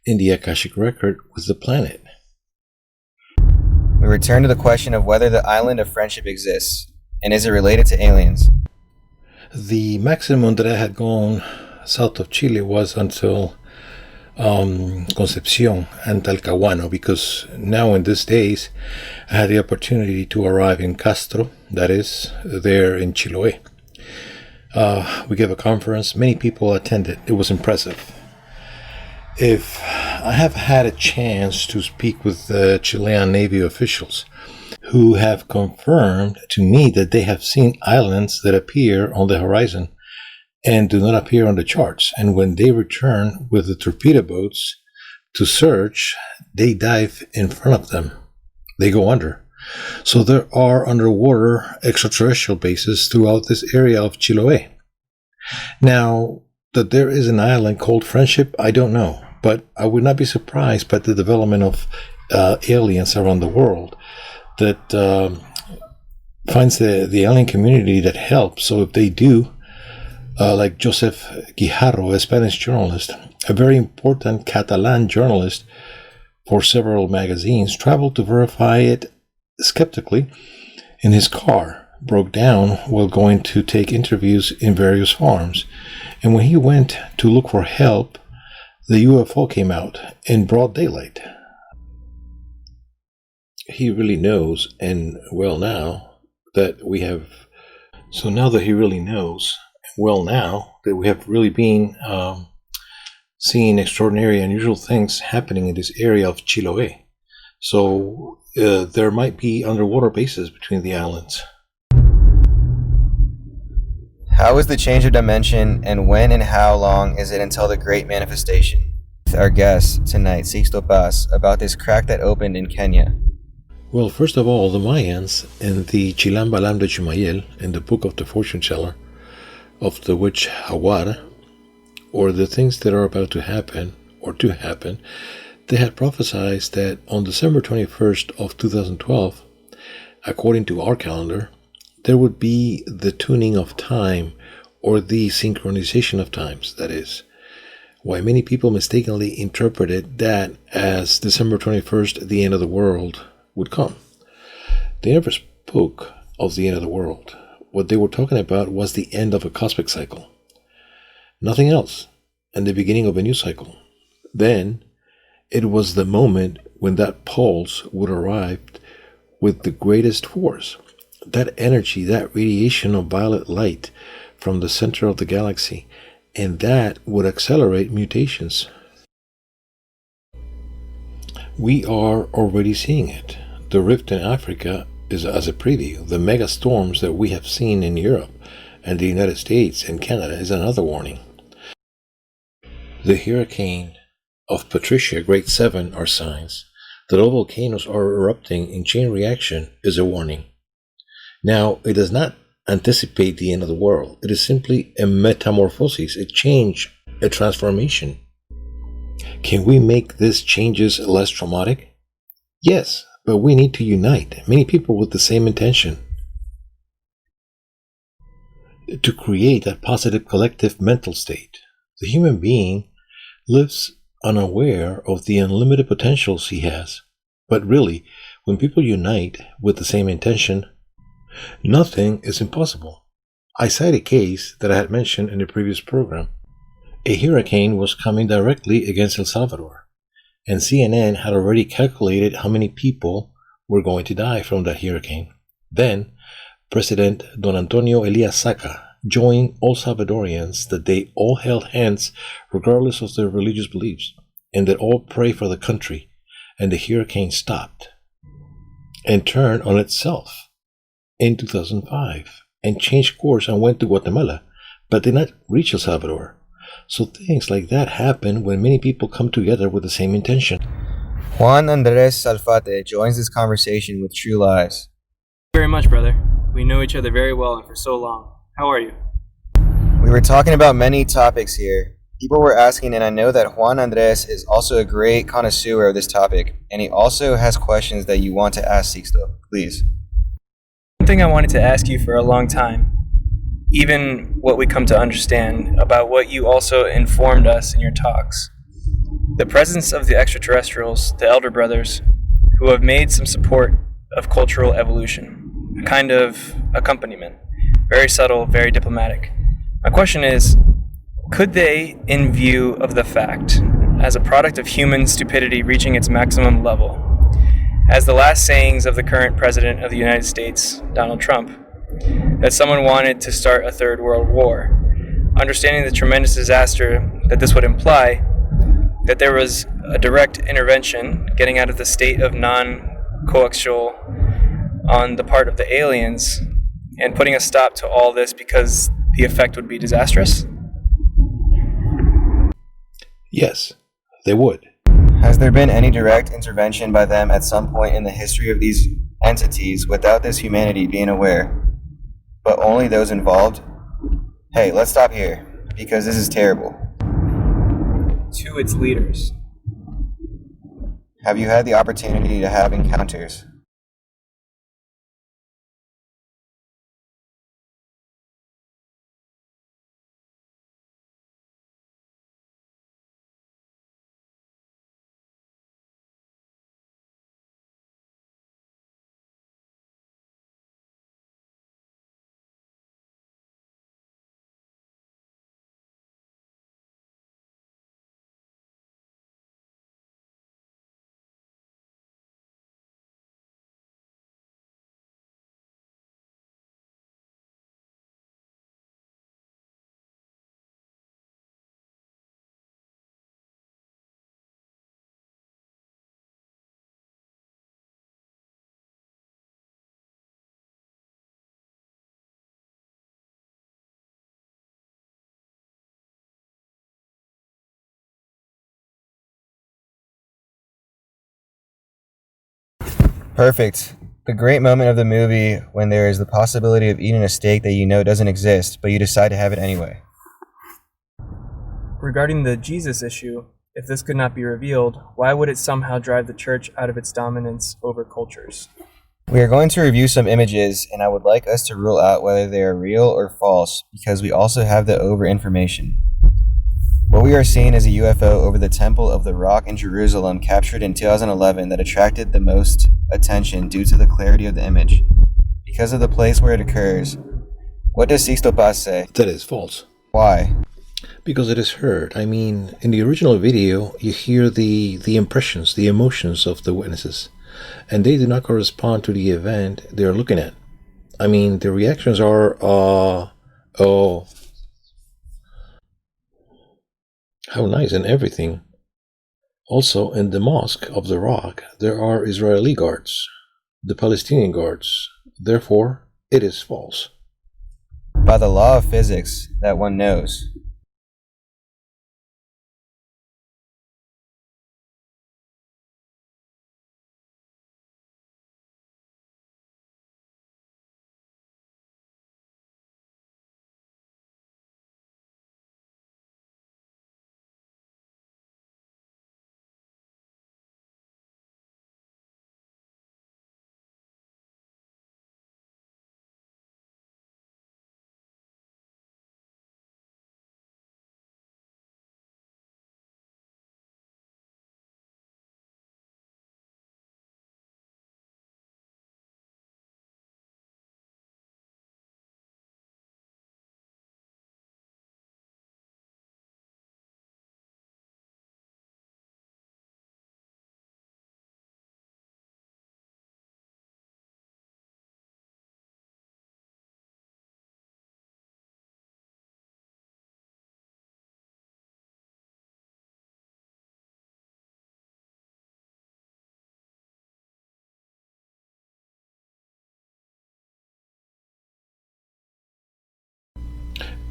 in the Akashic record with the planet. We return to the question of whether the island of friendship exists, and is it related to aliens? The maximum that I had gone south of Chile was until Concepcion and Talcahuano, because now in these days I had the opportunity to arrive in Castro, that is, there in Chiloé. We gave a conference, many people attended, it was impressive. If I have had a chance to speak with the Chilean Navy officials who have confirmed to me that they have seen islands that appear on the horizon and do not appear on the charts. And when they return with the torpedo boats to search, they dive in front of them. They go under. So there are underwater extraterrestrial bases throughout this area of Chiloé. Now, that there is an island called Friendship, I don't know. But I would not be surprised by the development of aliens around the world that finds the alien community that helps. So if they do, like Joseph Guijarro, a Spanish journalist, a very important Catalan journalist for several magazines, traveled to verify it skeptically in his car, broke down while going to take interviews in various farms. And when he went to look for help, the UFO came out in broad daylight. He really knows, and well now, that we have... So now that he really knows, well now, that we have really been seeing extraordinary, unusual things happening in this area of Chiloé. So there might be underwater bases between the islands. How is the change of dimension, and when and how long is it until the great manifestation? our guest tonight, Sixto Paz, about this crack that opened in Kenya. Well, first of all, the Mayans in the Chilam Balam de Chumayel, in the book of the fortune teller of the witch Hawar, or the things that are about to happen, or to happen, they had prophesied that on December 21st of 2012, according to our calendar, there would be the tuning of time, or the synchronization of times, that is. Why many people mistakenly interpreted that as December 21st, the end of the world would come. They never spoke of the end of the world. What they were talking about was the end of a cosmic cycle. Nothing else, and the beginning of a new cycle. Then, it was the moment when that pulse would arrive with the greatest force. That energy, that radiation of violet light from the center of the galaxy, and that would accelerate mutations. We are already seeing it. The rift in Africa is as a preview. The mega storms that we have seen in Europe and the United States and Canada is another warning. The hurricane of Patricia, Grade 7, are signs. That all volcanoes are erupting in chain reaction is a warning. Now, it does not anticipate the end of the world. It is simply a metamorphosis, a change, a transformation. Can we make these changes less traumatic? Yes, but we need to unite many people with the same intention to create that positive collective mental state. The human being lives unaware of the unlimited potentials he has. But really, when people unite with the same intention, nothing is impossible. I cite a case that I had mentioned in a previous program. A hurricane was coming directly against El Salvador, and CNN had already calculated how many people were going to die from that hurricane. Then, President Don Antonio Elias Saca joined all Salvadorians that they all held hands regardless of their religious beliefs, and that all pray for the country, and the hurricane stopped and turned on itself in 2005 and changed course and went to Guatemala, but did not reach El Salvador. So things like that happen when many people come together with the same intention. Juan Andres Salfate joins this conversation with True Lies. Thank you very much, brother. We know each other very well and for so long. How are you? We were talking about many topics here. People were asking, and I know that Juan Andres is also a great connoisseur of this topic, and he also has questions that you want to ask Sixto. Please. One thing I wanted to ask you for a long time, even what we come to understand about what you also informed us in your talks. The presence of the extraterrestrials, the Elder Brothers, who have made some support of cultural evolution, a kind of accompaniment, very subtle, very diplomatic. My question is, could they, in view of the fact, as a product of human stupidity reaching its maximum level, as the last sayings of the current President of the United States, Donald Trump, that someone wanted to start a third world war, understanding the tremendous disaster that this would imply, that there was a direct intervention getting out of the state of non-coaxial on the part of the aliens and putting a stop to all this because the effect would be disastrous? Yes, they would. Has there been any direct intervention by them at some point in the history of these entities without this humanity being aware, but only those involved? Hey, let's stop here, because this is terrible. To its leaders. Have you had the opportunity to have encounters? Perfect. The great moment of the movie when there is the possibility of eating a steak that you know doesn't exist, but you decide to have it anyway. Regarding the Jesus issue, if this could not be revealed, why would it somehow drive the church out of its dominance over cultures? We are going to review some images, and I would like us to rule out whether they are real or false, because we also have the over information. What we are seeing is a UFO over the Temple of the Rock in Jerusalem captured in 2011 that attracted the most attention due to the clarity of the image. Because of the place where it occurs, what does Sixto Paz say? That is false. Why? Because it is heard. I mean, in the original video, you hear the impressions, the emotions of the witnesses, and they do not correspond to the event they are looking at. I mean, the reactions are, oh, how nice and everything. Also, in the Mosque of the Rock, there are Israeli guards, the Palestinian guards. Therefore, it is false. By the law of physics that one knows.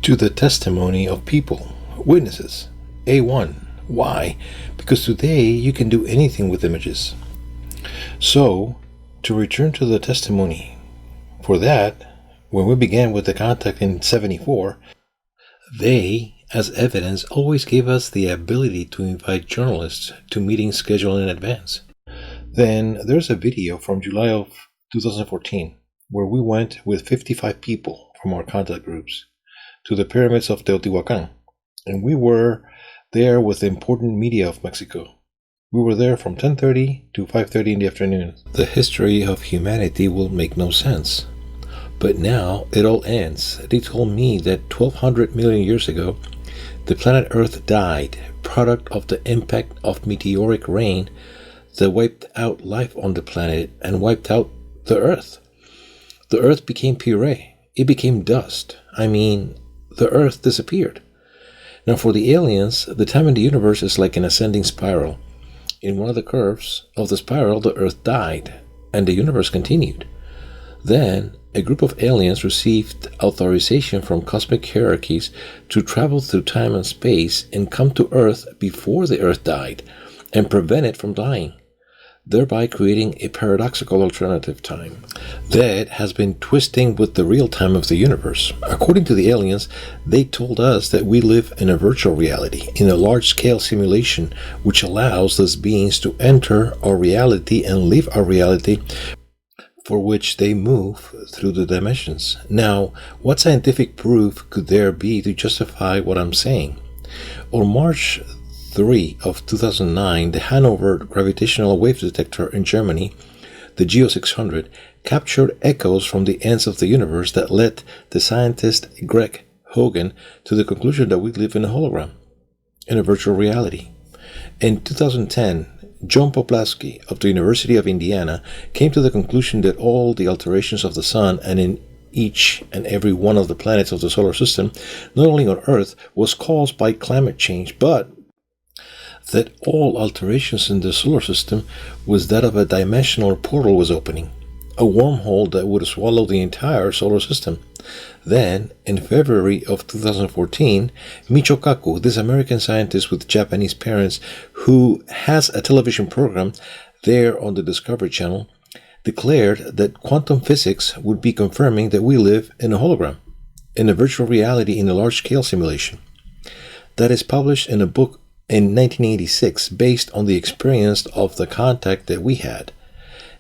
To the testimony of people, witnesses. A1. Why? Because today you can do anything with images. So, to return to the testimony, for that, when we began with the contact in 74, they, as evidence, always gave us the ability to invite journalists to meetings scheduled in advance. Then there's a video from July of 2014 where we went with 55 people from our contact groups to the pyramids of Teotihuacan, and we were there with the important media of Mexico. We were there from 10:30 to 5:30 in the afternoon. The history of humanity will make no sense. But now it all ends. They told me that 1200 million years ago, the planet Earth died, product of the impact of meteoric rain that wiped out life on the planet and wiped out the Earth. The Earth became puree. It became dust. I mean, the Earth disappeared. Now for the aliens, the time in the universe is like an ascending spiral. In one of the curves of the spiral, the Earth died, and the universe continued. Then, a group of aliens received authorization from cosmic hierarchies to travel through time and space and come to Earth before the Earth died and prevent it from dying, thereby creating a paradoxical alternative time that has been twisting with the real time of the universe. According to the aliens, they told us that we live in a virtual reality, in a large-scale simulation, which allows those beings to enter our reality and leave our reality, for which they move through the dimensions. Now, what scientific proof could there be to justify what I'm saying? On March 3 of 2009, the Hanover Gravitational Wave Detector in Germany, the GEO 600, captured echoes from the ends of the universe that led the scientist Greg Hogan to the conclusion that we live in a hologram, in a virtual reality. In 2010, John Poplaski of the University of Indiana came to the conclusion that all the alterations of the sun and in each and every one of the planets of the solar system, not only on Earth, was caused by climate change, but that all alterations in the solar system was that of a dimensional portal was opening, a wormhole that would swallow the entire solar system. Then, in February of 2014, Michio Kaku, this American scientist with Japanese parents who has a television program there on the Discovery Channel, declared that quantum physics would be confirming that we live in a hologram, in a virtual reality in a large-scale simulation. That is published in a book in 1986 based on the experience of the contact that we had.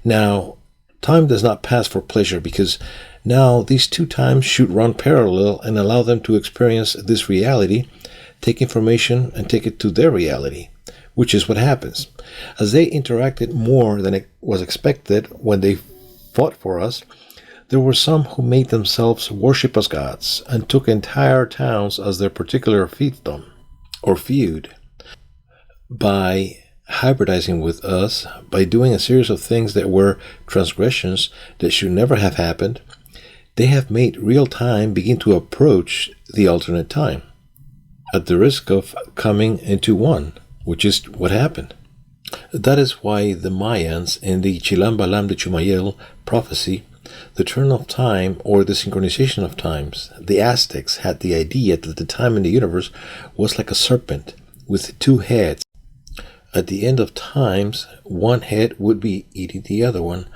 Now, time does not pass for pleasure because now these two times should run parallel and allow them to experience this reality, take information, and take it to their reality, which is what happens. As they interacted more than it was expected when they fought for us, there were some who made themselves worship as gods and took entire towns as their particular fiefdom or feud. By hybridizing with us, by doing a series of things that were transgressions that should never have happened, they have made real time begin to approach the alternate time, at the risk of coming into one, which is what happened. That is why the Mayans in the Chilam Balam de Chumayel prophecy, the turn of time or the synchronization of times, the Aztecs had the idea that the time in the universe was like a serpent with two heads. At the end of times, one head would be eating the other one,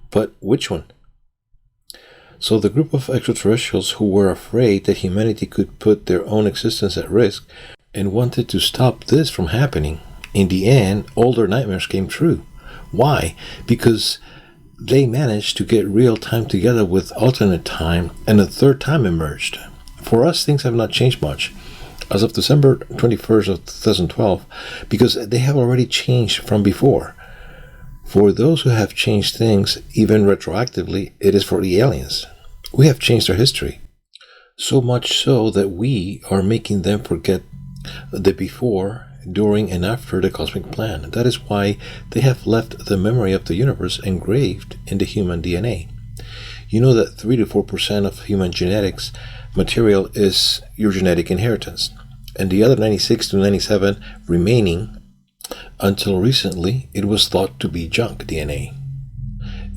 but which one? So the group of extraterrestrials who were afraid that humanity could put their own existence at risk and wanted to stop this from happening, in the end, all their nightmares came true. Why? Because they managed to get real time together with alternate time, and a third time emerged. For us, things have not changed much as of December 21st of 2012, because they have already changed from before. For those who have changed things, even retroactively, it is for the aliens. We have changed our history. So much so that we are making them forget the before, during, and after the cosmic plan. That is why they have left the memory of the universe engraved in the human DNA. You know that 3 to 4% of human genetics material is your genetic inheritance, and the other 96 to 97 remaining, until recently, it was thought to be junk DNA.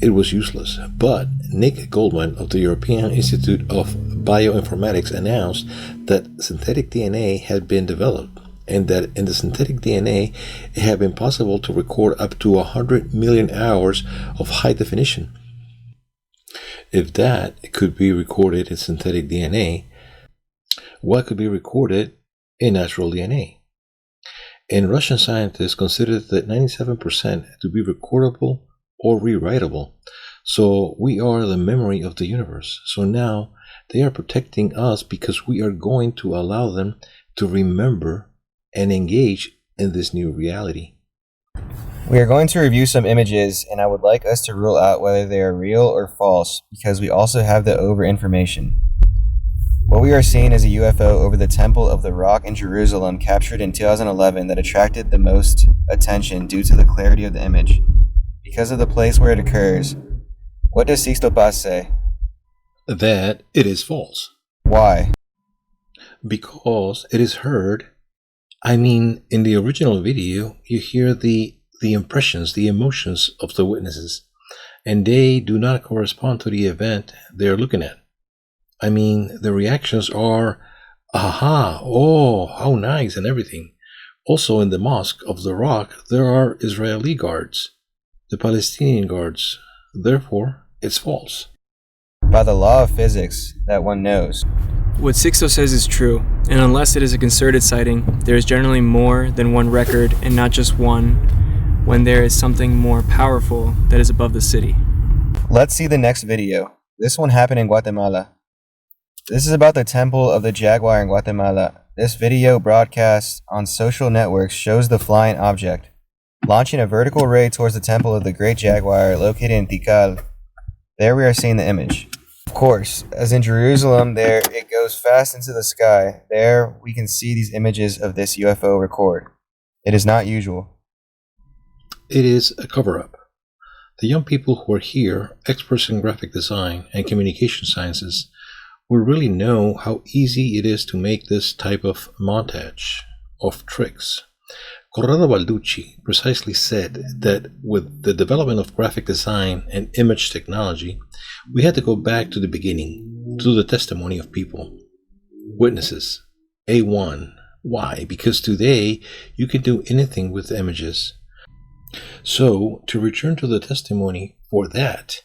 It was useless, but Nick Goldman of the European Institute of Bioinformatics announced that synthetic DNA had been developed, and that in the synthetic DNA it had been possible to record up to 100 million hours of high definition. If that could be recorded in synthetic DNA, what could be recorded in natural DNA? And Russian scientists considered that 97% to be recordable or rewritable. So we are the memory of the universe. So now they are protecting us because we are going to allow them to remember and engage in this new reality. We are going to review some images, and I would like us to rule out whether they are real or false, because we also have the over-information. What we are seeing is a UFO over the Temple of the Rock in Jerusalem captured in 2011 that attracted the most attention due to the clarity of the image. Because of the place where it occurs, what does Sixto Paz say? That it is false. Why? Because it is heard. In the original video, you hear the impressions, the emotions of the witnesses, and they do not correspond to the event they're looking at. The reactions are, aha, oh, how nice, and everything. Also in the Mosque of the Rock, there are Israeli guards, the Palestinian guards. Therefore, it's false. By the law of physics that one knows. What Sixto says is true, and unless it is a concerted sighting, there is generally more than one record, and not just one, when there is something more powerful that is above the city. Let's see the next video. This one happened in Guatemala. This is about the Temple of the Jaguar in Guatemala. This video broadcast on social networks shows the flying object launching a vertical ray towards the Temple of the Great Jaguar located in Tikal. There we are seeing the image. Of course, as in Jerusalem, there it goes fast into the sky. There we can see these images of this UFO record. It is not usual. It is a cover-up. The young people who are here, experts in graphic design and communication sciences, will really know how easy it is to make this type of montage of tricks. Corrado Balducci precisely said that with the development of graphic design and image technology, we had to go back to the beginning, to the testimony of people, witnesses, A1. Why? Because today you can do anything with images. So, to return to the testimony for that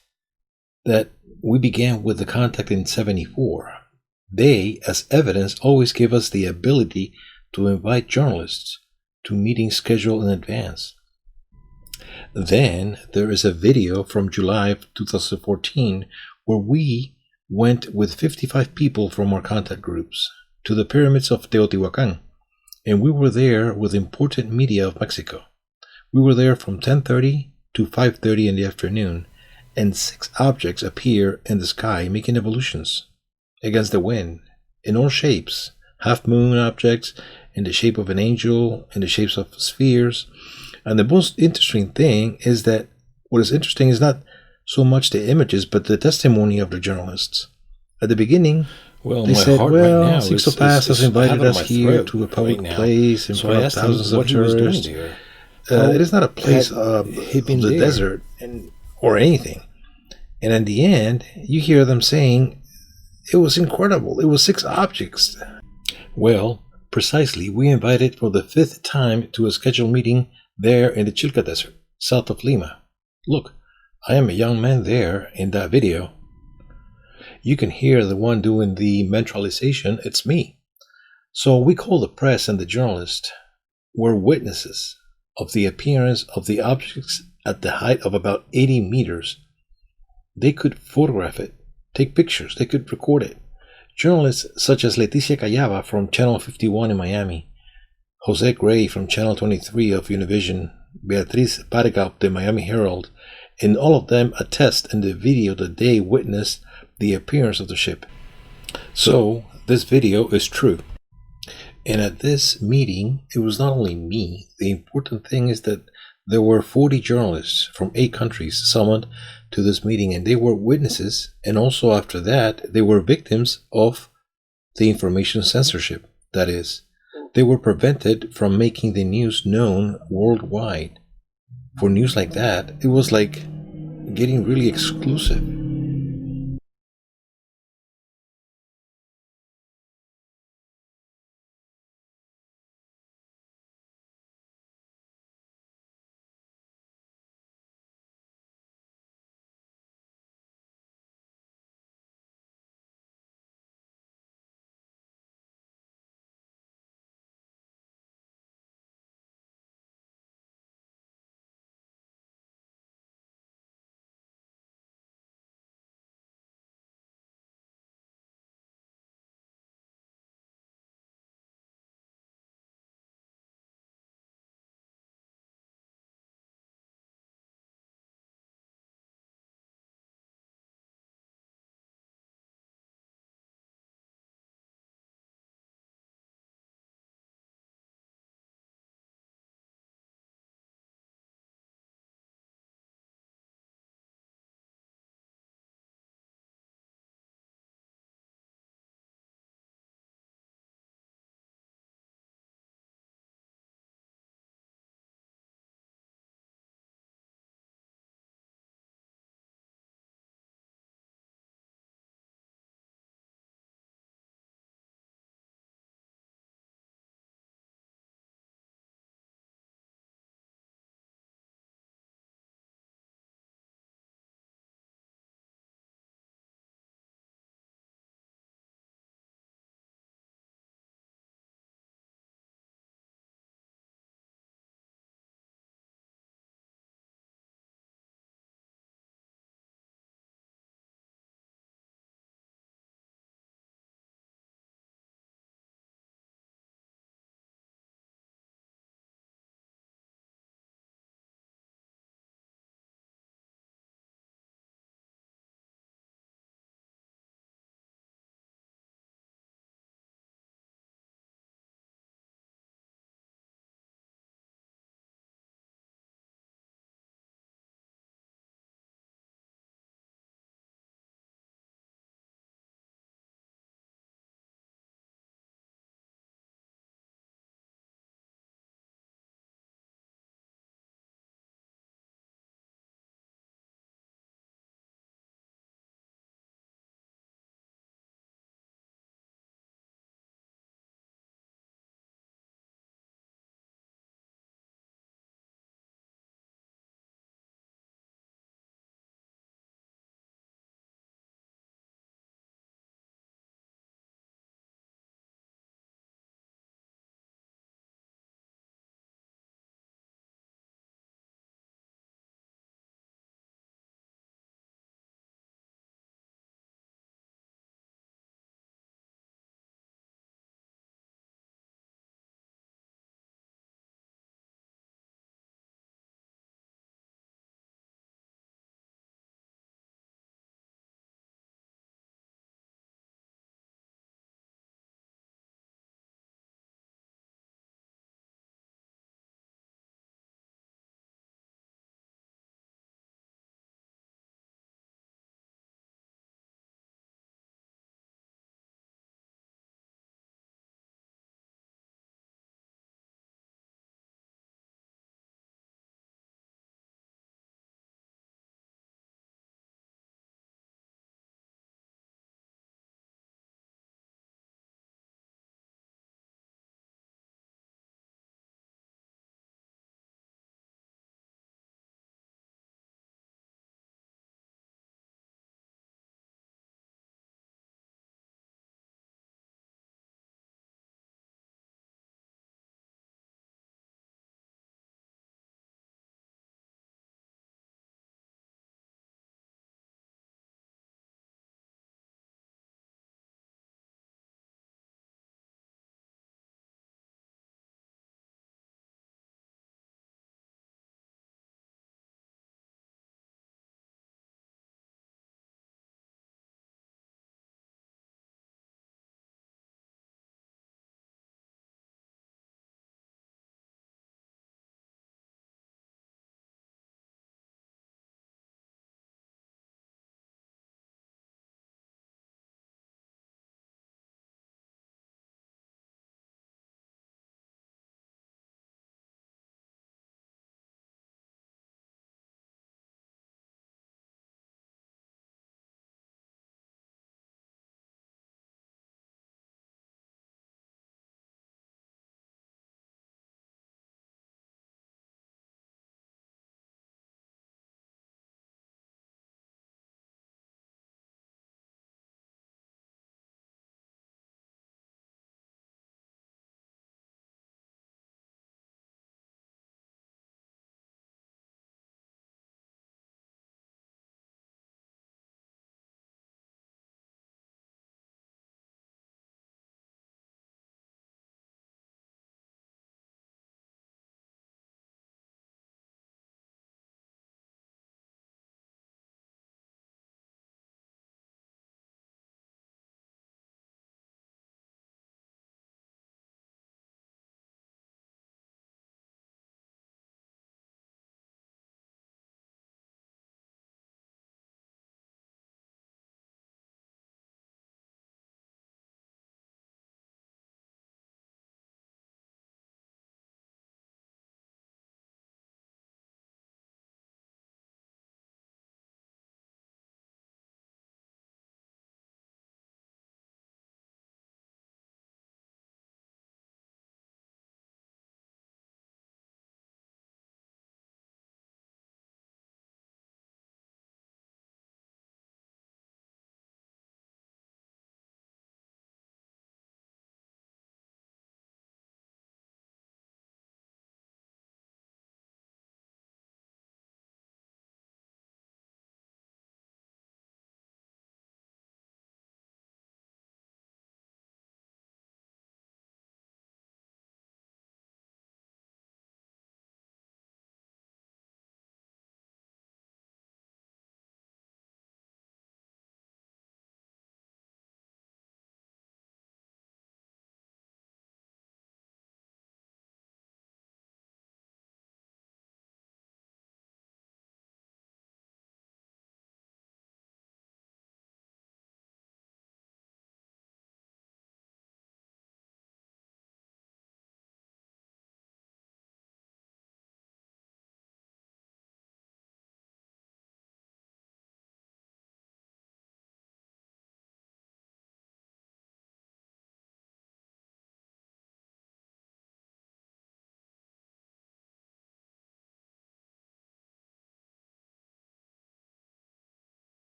we began with the contact in 74. They, as evidence, always give us the ability to invite journalists to meetings scheduled in advance. Then there is a video from July of 2014 where we went with 55 people from our contact groups to the pyramids of Teotihuacan, and we were there with important media of Mexico. We were there from 10:30 to 5:30 in the afternoon, and 6 objects appear in the sky making evolutions against the wind in all shapes, half-moon objects in the shape of an angel, in the shapes of spheres. And the most interesting thing is that what is interesting is not so much the images, but the testimony of the journalists. At the beginning, they said, well, Sixto Paz has invited us here to a public place in front of thousands of tourists. It is not a place of the desert or anything. And in the end, you hear them saying, it was incredible. It was 6 objects. Well, precisely, we invited for the 5th time to a scheduled meeting there in the Chilca Desert, south of Lima. Look, I am a young man there in that video. You can hear the one doing the mentralization. It's me. So we call the press and the journalists were witnesses of the appearance of the objects at the height of about 80 meters. They could photograph it, take pictures, they could record it. Journalists such as Leticia Callava from Channel 51 in Miami, Jose Gray from Channel 23 of Univision, Beatriz Parga of the Miami Herald, and all of them attest in the video that they witnessed the appearance of the ship. So, this video is true. And at this meeting, it was not only me. The important thing is that there were 40 journalists from 8 countries summoned to this meeting, and they were witnesses, and also after that, they were victims of the information censorship. That is, they were prevented from making the news known worldwide. For news like that, it was like getting really exclusive.